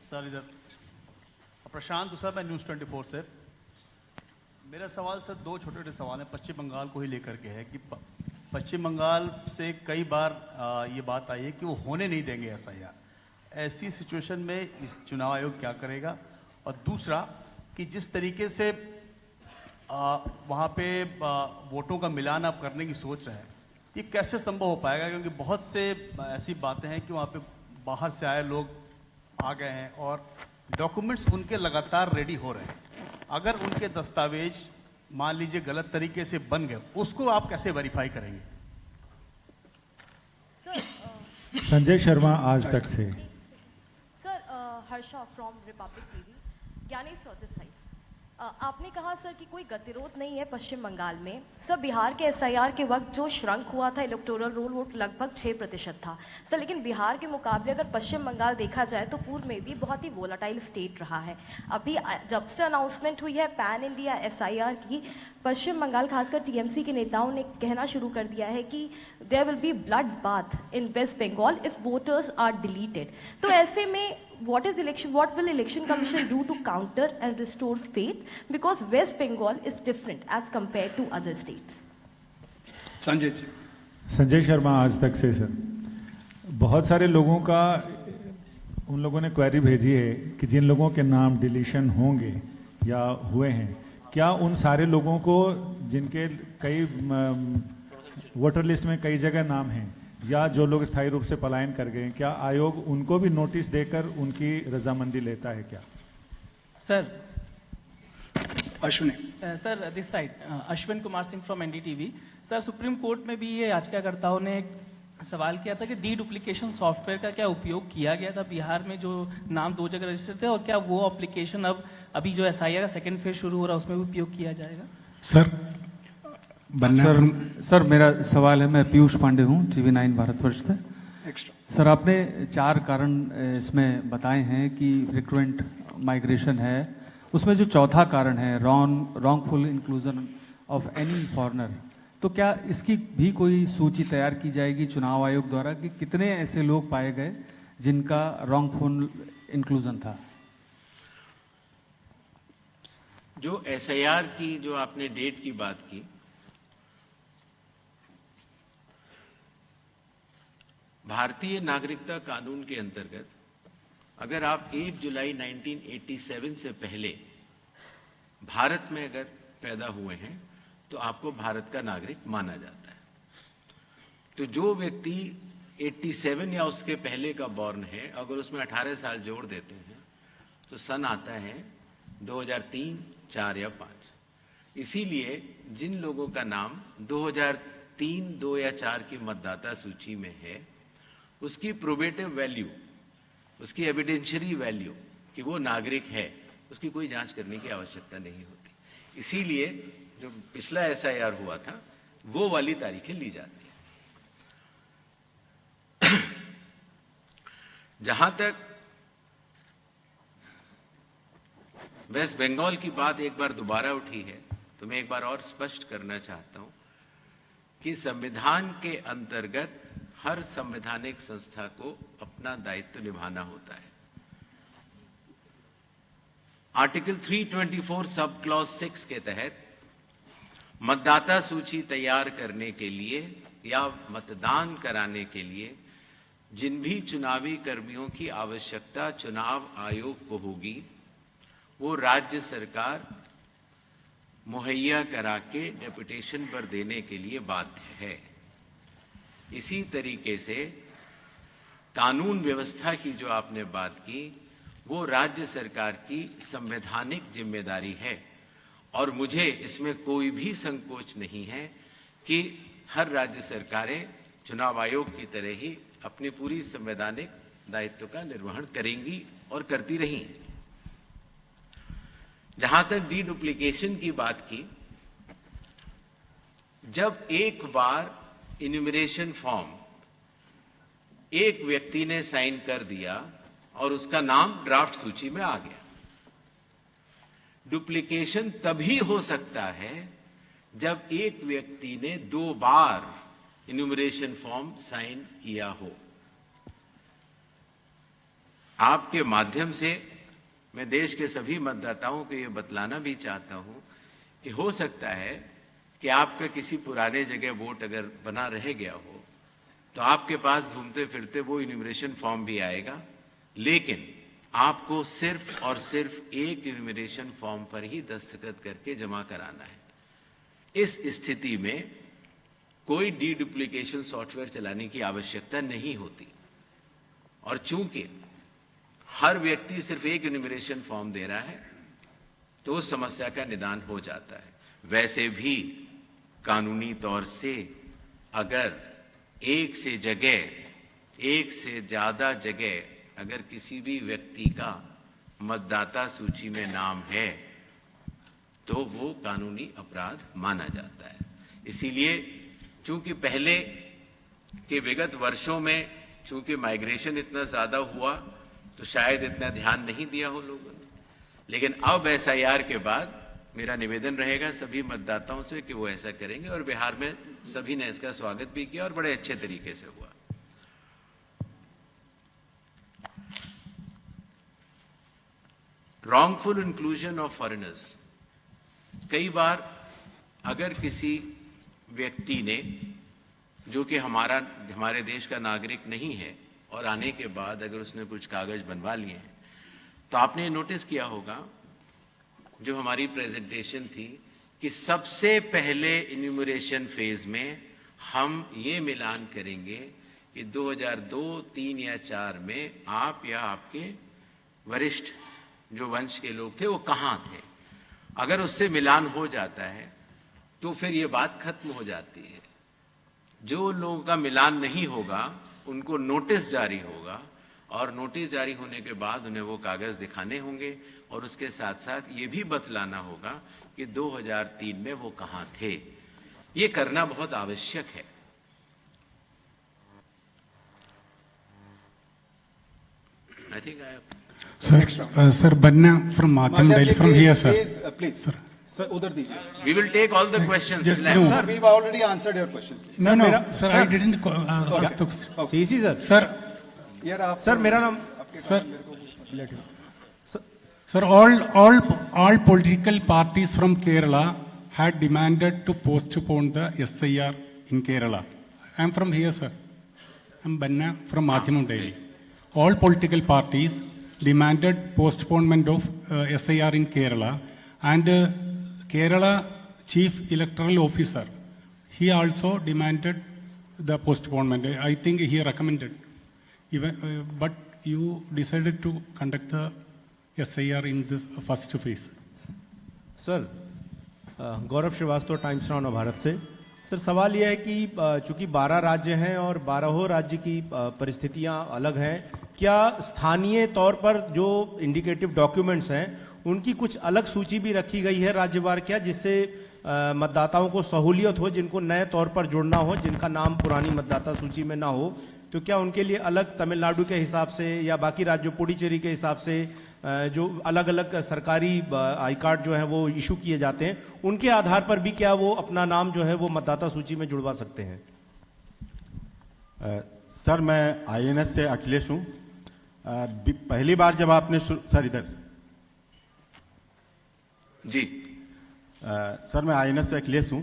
सर इधर प्रशांत सर, मैं न्यूज़ 24 से। मेरा सवाल सर 2 छोटे छोटे सवाल हैं, पश्चिम बंगाल को ही लेकर के है कि पश्चिम बंगाल से कई बार ये बात आई है कि वो होने नहीं देंगे एसआईआर। ऐसी सिचुएशन में इस चुनाव आयोग क्या करेगा? और दूसरा कि जिस तरीके से वहाँ पे वोटों का मिलान आप करने की सोच रहे हैं, ये कैसे संभव हो पाएगा? क्योंकि बहुत से ऐसी बातें हैं कि वहाँ पे बाहर से आए लोग आ गए हैं और डॉक्यूमेंट्स उनके लगातार रेडी हो रहे हैं। अगर उनके दस्तावेज मान लीजिए गलत तरीके से बन गए, उसको आप कैसे वेरीफाई करेंगे? संजय शर्मा, आज तक से। Sir, Harsha from Republic TV. Gyanesh sir this side. आपने कहा सर कि कोई गतिरोध नहीं है पश्चिम बंगाल में। सर, बिहार के एसआईआर के वक्त जो श्रंक हुआ था इलेक्टोरल रोल, वो लगभग 6% था सर। लेकिन बिहार के मुकाबले अगर पश्चिम बंगाल देखा जाए तो पूर्व में भी बहुत ही वोलाटाइल स्टेट रहा है। अभी जब से अनाउंसमेंट हुई है पैन इंडिया एसआईआर की, पश्चिम बंगाल खासकर टीएमसी के नेताओं ने कहना शुरू कर दिया है कि there will be bloodbath in West Bengal if voters are deleted. तो ऐसे में what will election commission do to counter and restore faith, because West Bengal is different as compared to other states? Sanjay ji. Sanjay Sharma, Aaj Tak से। सर, बहुत सारे लोगों का उन लोगों ने क्वेरी भेजी है कि जिन लोगों के नाम डिलीशन होंगे या हुए हैं, क्या उन सारे लोगों को जिनके कई वोटर लिस्ट में कई जगह नाम हैं या जो लोग स्थायी रूप से पलायन कर गए, क्या आयोग उनको भी नोटिस देकर उनकी रजामंदी लेता है क्या? Sir, Ashwini. Sir this side Ashwin Kumar Singh from NDTV. Sir supreme court में भी ये याचिकाकर्ताओं ने एक सवाल किया था कि डी डुप्लीकेशन सॉफ्टवेयर का क्या उपयोग किया गया था बिहार में, जो नाम 2 जगह रजिस्टर थे, और क्या वो एप्लीकेशन अब अभी जो एसआईआर का सेकंड फेज शुरू हो रहा है उसमें भी उपयोग किया जाएगा? सर मेरा सवाल है, मैं पीयूष पांडे हूँ, TV9 भारतवर्ष से। सर आपने 4 कारण इसमें बताए हैं कि फ्रिक्वेंट माइग्रेशन है, उसमें जो चौथा कारण है wrongful inclusion of any foreigner, तो क्या इसकी भी कोई सूची तैयार की जाएगी चुनाव आयोग द्वारा कि कितने ऐसे लोग पाए गए जिनका रॉन्गफुल इंक्लूजन था? जो एसआईआर की जो आपने डेट की बात की, भारतीय नागरिकता कानून के अंतर्गत अगर आप 1 जुलाई 1987 से पहले भारत में अगर पैदा हुए हैं तो आपको भारत का नागरिक माना जाता है। तो जो व्यक्ति 87 या उसके पहले का बॉर्न है, अगर उसमें 18 साल जोड़ देते हैं तो सन आता है 2003, 4 या 5। इसीलिए जिन लोगों का नाम 2003, 2 या 4 की मतदाता सूची में है, उसकी प्रोबेटिव वैल्यू, उसकी एविडेंशियरी वैल्यू कि वो नागरिक है, उसकी कोई जांच करने की आवश्यकता नहीं होती। इसीलिए जो पिछला एसआईआर हुआ था वो वाली तारीखें ली जाती है। जहां तक वेस्ट बंगाल की बात एक बार दोबारा उठी है, तो मैं एक बार और स्पष्ट करना चाहता हूं कि संविधान के अंतर्गत हर संवैधानिक संस्था को अपना दायित्व निभाना होता है। आर्टिकल 324 सब क्लॉज 6 के तहत मतदाता सूची तैयार करने के लिए या मतदान कराने के लिए जिन भी चुनावी कर्मियों की आवश्यकता चुनाव आयोग को होगी, वो राज्य सरकार मुहैया करा के डेपुटेशन पर देने के लिए बाध्य है। इसी तरीके से कानून व्यवस्था की जो आपने बात की, वो राज्य सरकार की संवैधानिक जिम्मेदारी है और मुझे इसमें कोई भी संकोच नहीं है कि हर राज्य सरकारें चुनाव आयोग की तरह ही अपनी पूरी संवैधानिक दायित्व का निर्वहन करेंगी और करती रही हैं। जहां तक डी डुप्लीकेशन की बात की, जब एक बार इन्यूमरेशन फॉर्म एक व्यक्ति ने साइन कर दिया और उसका नाम ड्राफ्ट सूची में आ गया, डुप्लीकेशन तभी हो सकता है जब एक व्यक्ति ने 2 बार इन्यूमरेशन फॉर्म साइन किया हो। आपके माध्यम से मैं देश के सभी मतदाताओं को यह बतलाना भी चाहता हूं कि हो सकता है कि आपका किसी पुराने जगह वोट अगर बना रह गया हो तो आपके पास घूमते फिरते वो इन्यूमरेशन फॉर्म भी आएगा, लेकिन आपको सिर्फ और सिर्फ एक इन्यूमरेशन फॉर्म पर ही दस्तखत करके जमा कराना है। इस स्थिति में कोई डी डुप्लीकेशन सॉफ्टवेयर चलाने की आवश्यकता नहीं होती और चूंकि हर व्यक्ति सिर्फ एक इन्यूमरेशन फॉर्म दे रहा है तो उस समस्या का निदान हो जाता है। वैसे भी कानूनी तौर से अगर एक से ज्यादा जगह अगर किसी भी व्यक्ति का मतदाता सूची में नाम है तो वो कानूनी अपराध माना जाता है। इसीलिए चूंकि पहले के विगत वर्षों में चूंकि माइग्रेशन इतना ज्यादा हुआ तो शायद इतना ध्यान नहीं दिया हो लोगों ने, लेकिन अब एसआईआर के बाद मेरा निवेदन रहेगा सभी मतदाताओं से कि वो ऐसा करेंगे और बिहार में सभी ने इसका स्वागत भी किया और बड़े अच्छे तरीके से हुआ। रॉन्गफुल इंक्लूजन ऑफ फॉरेनर्स, कई बार अगर किसी व्यक्ति ने जो कि हमारे देश का नागरिक नहीं है और आने के बाद अगर उसने कुछ कागज बनवा लिए हैं तो आपने नोटिस किया होगा जो हमारी प्रेजेंटेशन थी कि सबसे पहले इन्यूमरेशन फेज में हम ये मिलान करेंगे कि 2002, 3 या 4 में आप या आपके वरिष्ठ जो वंश के लोग थे वो कहाँ थे, अगर उससे मिलान हो जाता है तो फिर ये बात खत्म हो जाती है। जो लोगों का मिलान नहीं होगा उनको नोटिस जारी होगा और नोटिस जारी होने के बाद उन्हें वो कागज दिखाने होंगे और उसके साथ साथ ये भी बतलाना होगा कि 2003 में वो कहाँ थे। ये करना बहुत आवश्यक है। I think I have... Sir, Banna from Madhyam Daily from here, sir. Please, sir, udhar dijiye. We will take all the questions. No. Sir, we've already answered your question. Please. No, sir, I didn't ask the question. CC sir. Sir, sir, मेरा नाम sir, all political parties from Kerala had demanded to postpone the SIR in Kerala. I am from here, sir. I am Banna from Madhyam Daily. All political parties demanded postponement of SIR in Kerala, and Kerala Chief Electoral Officer, he also demanded the postponement. I think he recommended. But you decided to conduct the SIR in this first phase. Sir, Gaurav Shrivastava, Times Now Bharat से। Sir, सवाल यह है कि चूंकि 12 राज्य हैं और 12 राज्य की परिस्थितियां अलग हैं, क्या स्थानीय तौर पर जो इंडिकेटिव डॉक्यूमेंट्स हैं उनकी कुछ अलग सूची भी रखी गई है राज्यवार, क्या, जिससे मतदाताओं को सहूलियत हो, जिनको नए तौर पर जुड़ना हो, जिनका नाम पुरानी मतदाता सूची में ना हो, तो क्या उनके लिए अलग तमिलनाडु के हिसाब से या बाकी राज्यों पुडुचेरी के हिसाब से जो अलग अलग सरकारी आई कार्ड जो है वो इशू किए जाते हैं, उनके आधार पर भी क्या वो अपना नाम जो है वो मतदाता सूची में जुड़वा सकते हैं? सर, मैं आईएनएस से अखिलेश हूं। पहली बार जब आपने सर इधर जी सर, मैं आईएनएस से अखिलेश हूं।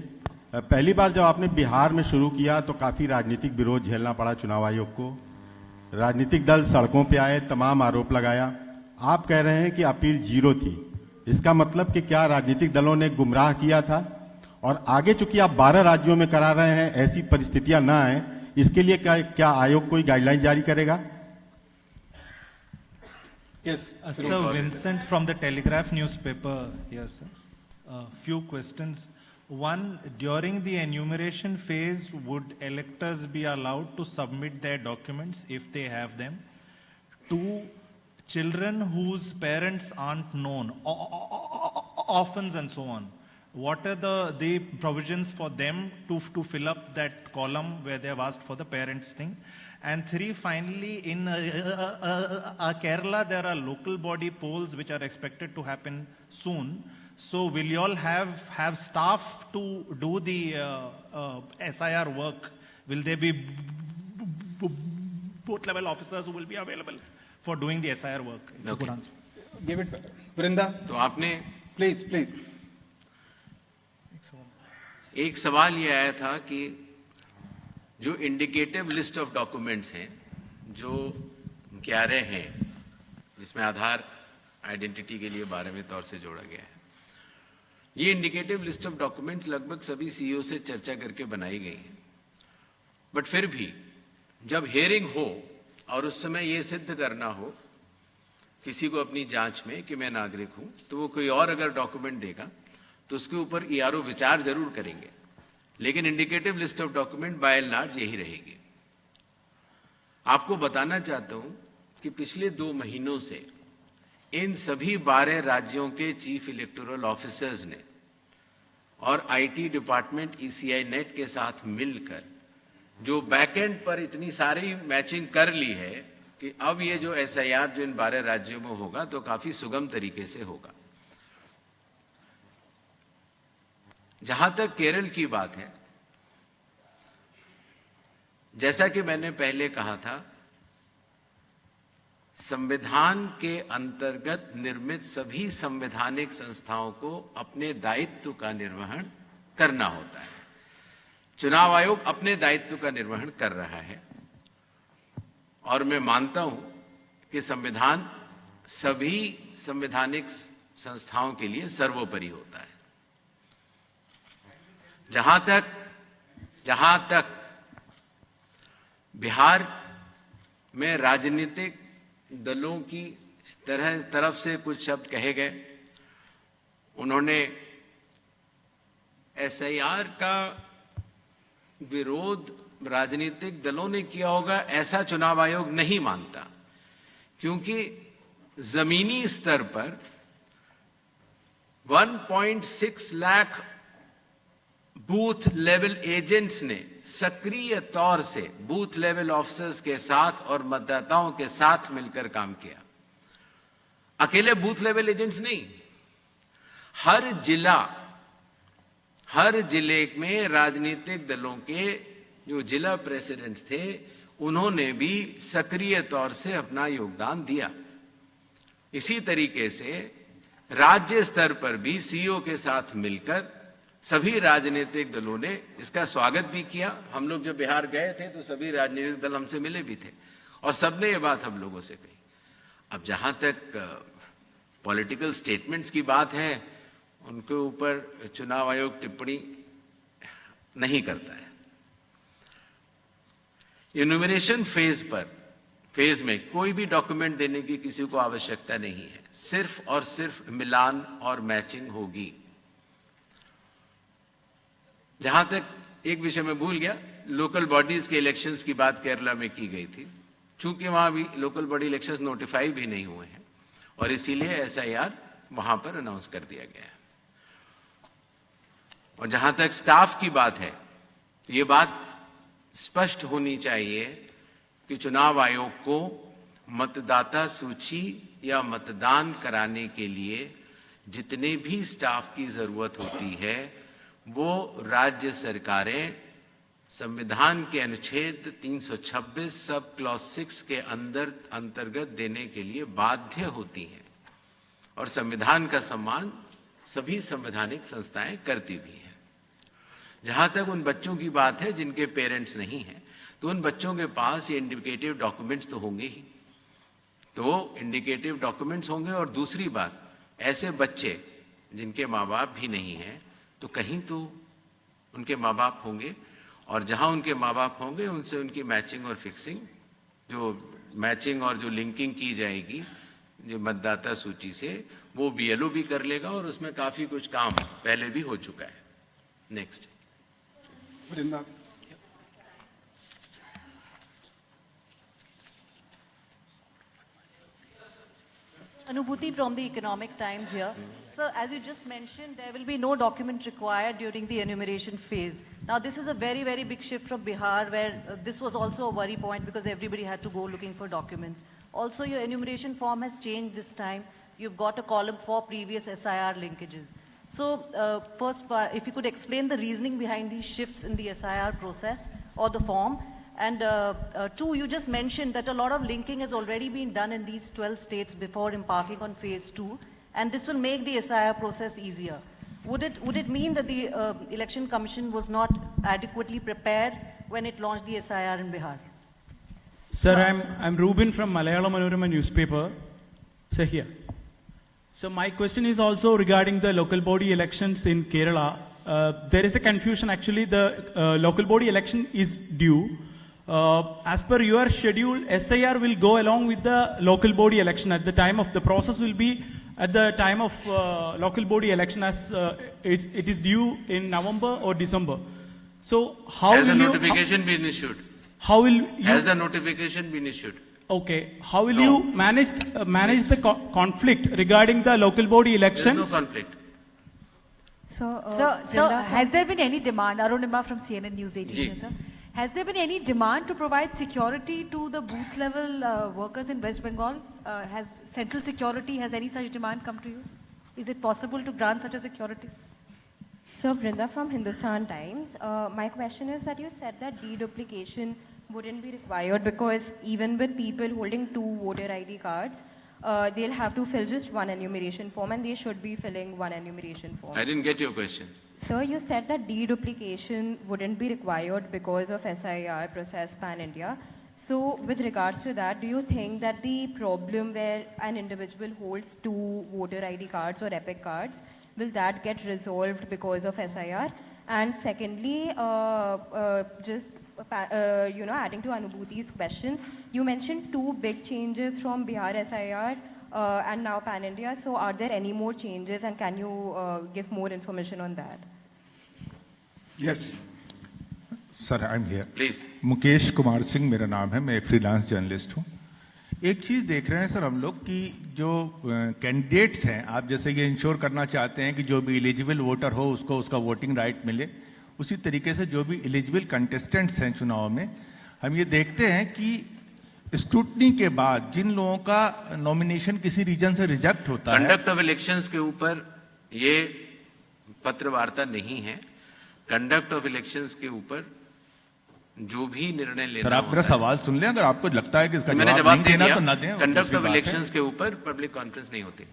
पहली बार जब आपने बिहार में शुरू किया तो काफी राजनीतिक विरोध झेलना पड़ा चुनाव आयोग को। राजनीतिक दल सड़कों पे आए, तमाम आरोप लगाया। आप कह रहे हैं कि अपील 0 थी। इसका मतलब कि क्या राजनीतिक दलों ने गुमराह किया था? और आगे चूंकि आप 12 राज्यों में करा रहे हैं, ऐसी परिस्थितियां ना आए, इसके लिए क्या आयोग कोई गाइडलाइन जारी करेगा? Yes, Sir Vincent from the Telegraph newspaper here, sir. Few questions. One, during the enumeration phase, would electors be allowed to submit their documents if they have them? Two, children whose parents aren't known, orphans and so on, what are the provisions for them to fill up that column where they have asked for the parents thing? And three, finally, in Kerala, there are local body polls which are expected to happen soon. So will you all have staff to do the SIR work? Will there be both level officers who will be available for doing the SIR work? If you could answer. Give it, Vrinda. तो आपने Please. एक सवाल ये आया था कि जो indicative list of documents हैं जो 11 हैं, जिसमें आधार आइडेंटिटी के लिए 12वें तौर से जोड़ा गया है, ये इंडिकेटिव लिस्ट ऑफ डॉक्यूमेंट्स लगभग सभी सीईओ से चर्चा करके बनाई गई हैं। बट फिर भी जब हियरिंग हो और उस समय ये सिद्ध करना हो किसी को अपनी जांच में कि मैं नागरिक हूं, तो वो कोई और अगर डॉक्यूमेंट देगा तो उसके ऊपर ईआरओ विचार जरूर करेंगे, लेकिन indicative list of document bye and large यही रहेगी। आपको बताना चाहता हूं कि पिछले 2 महीनों से इन सभी 12 राज्यों के चीफ इलेक्टोरल ऑफिसर्स ने और आईटी डिपार्टमेंट ईसीआई नेट के साथ मिलकर जो बैकएंड पर इतनी सारी मैचिंग कर ली है कि अब ये जो एसआईआर जो इन 12 राज्यों में होगा तो काफी सुगम तरीके से होगा। जहां तक केरल की बात है, जैसा कि मैंने पहले कहा था, संविधान के अंतर्गत निर्मित सभी संवैधानिक संस्थाओं को अपने दायित्व का निर्वहन करना होता है। चुनाव आयोग अपने दायित्व का निर्वहन कर रहा है और मैं मानता हूं कि संविधान सभी संवैधानिक संस्थाओं के लिए सर्वोपरि होता है। जहां तक बिहार में राजनीतिक दलों की तरफ से कुछ शब्द कहे गए, उन्होंने एसआईआर का विरोध राजनीतिक दलों ने किया होगा, ऐसा चुनाव आयोग नहीं मानता, क्योंकि जमीनी स्तर पर 1.6 लाख बूथ लेवल एजेंट्स ने सक्रिय तौर से बूथ लेवल ऑफिसर्स के साथ और मतदाताओं के साथ मिलकर काम किया। अकेले बूथ लेवल एजेंट्स नहीं, हर जिले में राजनीतिक दलों के जो जिला प्रेसिडेंट्स थे, उन्होंने भी सक्रिय तौर से अपना योगदान दिया। इसी तरीके से राज्य स्तर पर भी सीईओ के साथ मिलकर सभी राजनीतिक दलों ने इसका स्वागत भी किया। हम लोग जब बिहार गए थे तो सभी राजनीतिक दल हमसे मिले भी थे और सबने ये बात हम लोगों से कही। अब जहां तक पॉलिटिकल स्टेटमेंट्स की बात है, उनके ऊपर चुनाव आयोग टिप्पणी नहीं करता है। इन्यूमरेशन फेज में कोई भी डॉक्यूमेंट देने की किसी को आवश्यकता नहीं है, सिर्फ और सिर्फ मिलान और मैचिंग होगी। जहां तक एक विषय में भूल गया, लोकल बॉडीज के इलेक्शंस की बात केरला में की गई थी, चूंकि वहां भी लोकल बॉडी इलेक्शंस नोटिफाई भी नहीं हुए हैं और इसीलिए एसआईआर वहां पर अनाउंस कर दिया गया है। और जहां तक स्टाफ की बात है, तो ये बात स्पष्ट होनी चाहिए कि चुनाव आयोग को मतदाता सूची या मतदान कराने के लिए जितने भी स्टाफ की जरूरत होती है, वो राज्य सरकारें संविधान के अनुच्छेद 326 सब क्लॉज 6 के अंतर्गत देने के लिए बाध्य होती हैं और संविधान का सम्मान सभी संवैधानिक संस्थाएं करती भी हैं। जहां तक उन बच्चों की बात है जिनके पेरेंट्स नहीं हैं, तो उन बच्चों के पास ये इंडिकेटिव डॉक्यूमेंट्स तो होंगे ही, तो इंडिकेटिव डॉक्यूमेंट्स होंगे। और दूसरी बात, ऐसे बच्चे जिनके माँ बाप भी नहीं हैं, तो कहीं तो उनके माँ बाप होंगे और जहां उनके माँ बाप होंगे उनसे उनकी मैचिंग और फिक्सिंग, जो मैचिंग और जो लिंकिंग की जाएगी जो मतदाता सूची से, वो बीएलओ भी कर लेगा और उसमें काफी कुछ काम पहले भी हो चुका है। Next Vrinda. Anubhuti from the Economic Times here. So as you just mentioned, there will be no document required during the enumeration phase. Now this is a very, very big shift from Bihar, where this was also a worry point because everybody had to go looking for documents. Also, your enumeration form has changed this time. You've got a column for previous SIR linkages. So first, if you could explain the reasoning behind these shifts in the SIR process or the form. And two, you just mentioned that a lot of linking has already been done in these 12 states before embarking on phase 2, and this will make the SIR process easier. Would it mean that the Election Commission was not adequately prepared when it launched the SIR in Bihar? Sir, I'm Ruben from Malayalam Manorama newspaper. So here. So my question is also regarding the local body elections in Kerala. There is a confusion actually. The local body election is due. As per your schedule, SIR will go along with the local body election at the time of the process will be at the time of local body election as it is due in November or December. So how has will a you... notification been issued? How will you... Has a notification been issued? Okay. How will you manage the conflict regarding the local body elections? There is no conflict. So has there been any demand, Arunima from CNN News 18 here, sir? Has there been any demand to provide security to the booth level workers in West Bengal? Has central security, has any such demand come to you? Is it possible to grant such a security? So Vrinda from Hindustan Times, my question is that you said that deduplication wouldn't be required because even with people holding 2 voter ID cards, they'll have to fill just one enumeration form and they should be filling one enumeration form. I didn't get your question. So you said that deduplication wouldn't be required because of SIR process pan-India. So with regards to that, do you think that the problem where an individual holds 2 voter ID cards or EPIC cards, will that get resolved because of SIR? And secondly, adding to Anubhuti's question, you mentioned 2 big changes from Bihar SIR and now Pan India. So are there any more changes, and can you give more information on that? Yes. Sir I am here please. Mukesh Kumar Singh मेरा नाम है, मैं एक freelance journalist हूँ। एक चीज देख रहे हैं सर हम लोग कि जो कैंडिडेट्स हैं, आप जैसे ये इंश्योर करना चाहते हैं कि जो भी एलिजिबल वोटर हो उसको उसका वोटिंग राइट मिले, उसी तरीके से जो भी एलिजिबल कंटेस्टेंट्स हैं चुनाव में, हम ये देखते हैं कि स्क्रूटनी के बाद जिन लोगों का नॉमिनेशन किसी रीजन से रिजेक्ट होता है, कंडक्ट ऑफ इलेक्शंस के ऊपर ये पत्र वार्ता नहीं है। कंडक्ट ऑफ इलेक्शंस के ऊपर जो भी निर्णय लेना सर आप मेरा सवाल सुन लें, अगर आपको लगता है कि इसका मैंने जवाब नहीं देना दिया, तो ना दें। कंडक्ट ऑफ इलेक्शंस के ऊपर पब्लिक कॉन्फ्रेंस नहीं होती।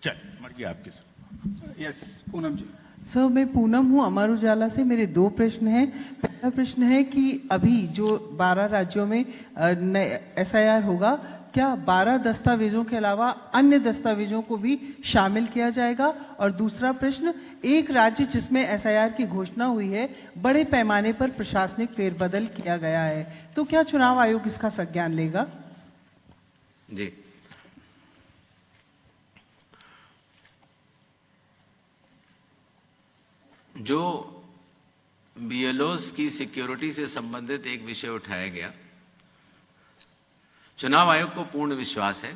चल मर्जी आपकी सर। यस पूनम जी। सर मैं पूनम हूँ अमर उजाला से। मेरे दो प्रश्न हैं। पहला प्रश्न है कि अभी जो 12 राज्यों में SIR होगा, क्या 12 दस्तावेजों के अलावा अन्य दस्तावेजों को भी शामिल किया जाएगा? और दूसरा प्रश्न, एक राज्य जिसमें SIR की घोषणा हुई है, बड़े पैमाने पर प्रशासनिक फेरबदल किया गया है, तो क्या चुनाव आयोग इसका संज्ञान लेगा? जी जो BLOs की सिक्योरिटी से संबंधित एक विषय उठाया गया, चुनाव आयोग को पूर्ण विश्वास है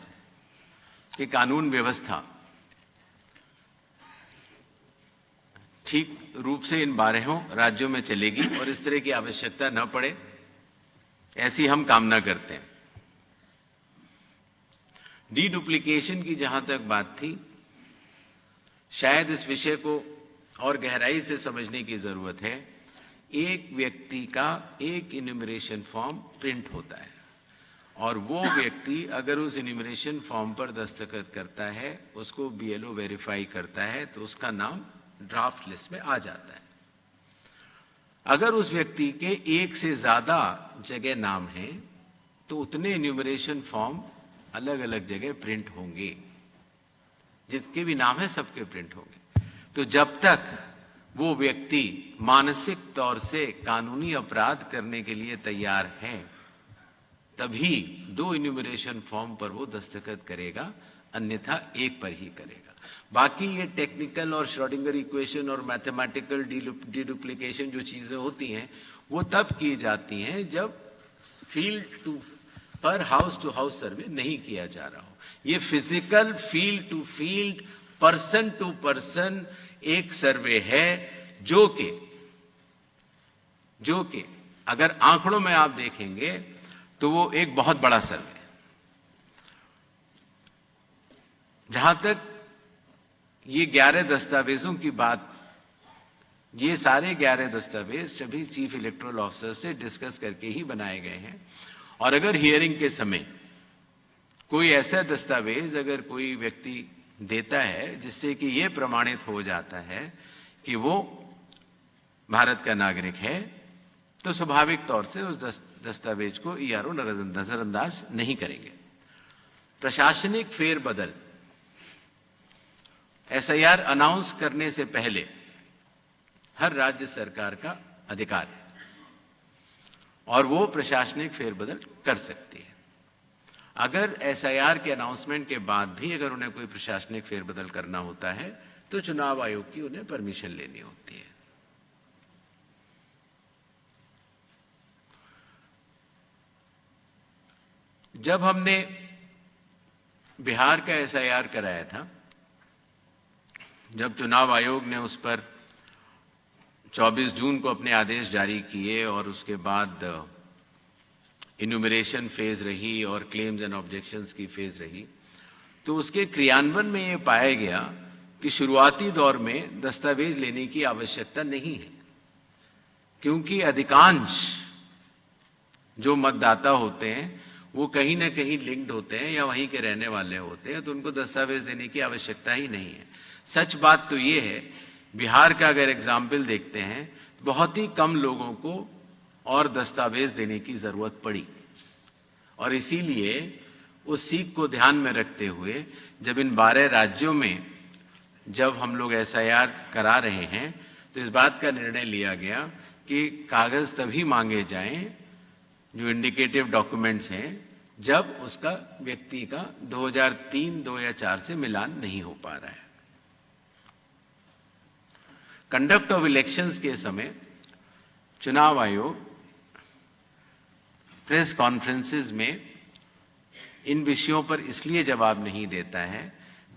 कि कानून व्यवस्था ठीक रूप से इन 12 राज्यों में चलेगी और इस तरह की आवश्यकता न पड़े, ऐसी हम कामना करते हैं। डीडुप्लीकेशन की जहां तक बात थी, शायद इस विषय को और गहराई से समझने की जरूरत है। एक व्यक्ति का एक इन्यूमरेशन फॉर्म प्रिंट होता है और वो व्यक्ति अगर उस इन्यूमरेशन फॉर्म पर दस्तखत करता है, उसको BLO वेरीफाई करता है, तो उसका नाम ड्राफ्ट लिस्ट में आ जाता है। अगर उस व्यक्ति के एक से ज्यादा जगह नाम है तो उतने इन्यूमरेशन फॉर्म अलग अलग जगह प्रिंट होंगे, जितके भी नाम है सबके प्रिंट होंगे। तो जब तक वो व्यक्ति मानसिक तौर से कानूनी अपराध करने के लिए तैयार है, तभी 2 इन्यूमरेशन फॉर्म पर वो दस्तखत करेगा, अन्यथा एक पर ही करेगा। बाकी ये टेक्निकल और श्रोडिंगर इक्वेशन और मैथमेटिकल डीडुप्लीकेशन जो चीजें होती हैं, वो तब की जाती हैं जब फील्ड टू पर हाउस टू हाउस सर्वे नहीं किया जा रहा हो। ये physical field to field, person to person एक सर्वे है जो कि अगर आंकड़ों में आप देखेंगे तो वो एक बहुत बड़ा सर्वे है। जहां तक ये 11 दस्तावेजों की बात, ये सारे 11 दस्तावेज सभी चीफ इलेक्टोरल ऑफिसर से डिस्कस करके ही बनाए गए हैं। और अगर हियरिंग के समय कोई ऐसा दस्तावेज अगर कोई व्यक्ति देता है जिससे कि ये प्रमाणित हो जाता है कि वो भारत का नागरिक है, तो स्वाभाविक तौर से उस दस्तावेज को ERO नजरअंदाज नहीं करेंगे। प्रशासनिक फेरबदल SIR अनाउंस करने से पहले हर राज्य सरकार का अधिकार है और वो प्रशासनिक फेरबदल कर सकती है। अगर SIR के अनाउंसमेंट के बाद भी अगर उन्हें कोई प्रशासनिक फेरबदल करना होता है तो चुनाव आयोग की उन्हें परमिशन लेनी होती है। जब हमने बिहार का SIR कराया था, जब चुनाव आयोग ने उस पर 24 जून को अपने आदेश जारी किए और उसके बाद इन्यूमरेशन फेज रही और क्लेम्स एंड ऑब्जेक्शंस की फेज रही, तो उसके क्रियान्वयन में ये पाया गया कि शुरुआती दौर में दस्तावेज लेने की आवश्यकता नहीं है, क्योंकि अधिकांश जो मतदाता होते हैं वो कहीं ना कहीं लिंक्ड होते हैं या वहीं के रहने वाले होते हैं, तो उनको दस्तावेज देने की आवश्यकता ही नहीं है। सच बात तो ये है, बिहार का अगर एग्जाम्पल देखते हैं, बहुत ही कम लोगों को और दस्तावेज देने की जरूरत पड़ी और इसीलिए उस सीख को ध्यान में रखते हुए जब इन 12 राज्यों में जब हम लोग SIR करा रहे हैं तो इस बात का निर्णय लिया गया कि कागज तभी मांगे जाएं जो इंडिकेटिव डॉक्यूमेंट्स हैं जब उसका व्यक्ति का 2003-2004 से मिलान नहीं हो पा रहा है। कंडक्ट ऑफ इलेक्शंस के समय चुनाव आयोग प्रेस कॉन्फ्रेंसेस में इन विषयों पर इसलिए जवाब नहीं देता है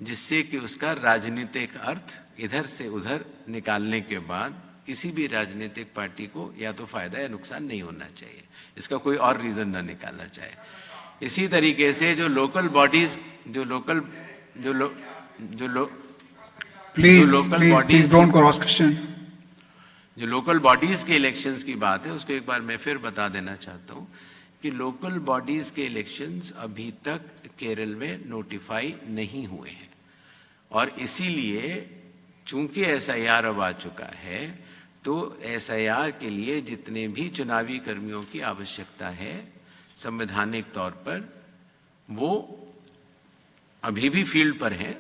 जिससे कि उसका राजनीतिक अर्थ इधर से उधर निकालने के बाद किसी भी राजनीतिक पार्टी को या तो फायदा या नुकसान नहीं होना चाहिए, इसका कोई और रीजन ना निकालना चाहिए। इसी तरीके से जो local bodies please don't cross question. जो लोकल बॉडीज के इलेक्शंस की बात है उसको एक बार मैं फिर बता देना चाहता हूं कि लोकल बॉडीज के इलेक्शंस अभी तक केरल में नोटिफाई नहीं हुए हैं और इसीलिए चूंकि एसआईआर अब आ चुका है तो एसआईआर के लिए जितने भी चुनावी कर्मियों की आवश्यकता है संवैधानिक तौर पर वो अभी भी फील्ड पर हैं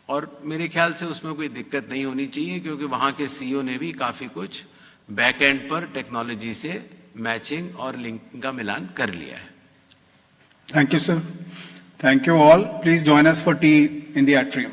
और मेरे ख्याल से उसमें कोई दिक्कत नहीं होनी चाहिए क्योंकि वहां के सीईओ ने भी काफी कुछ बैक एंड पर टेक्नोलॉजी से मैचिंग और लिंक का मिलान कर लिया है। Thank you sir. Thank you all. Please join us for T in the atrium.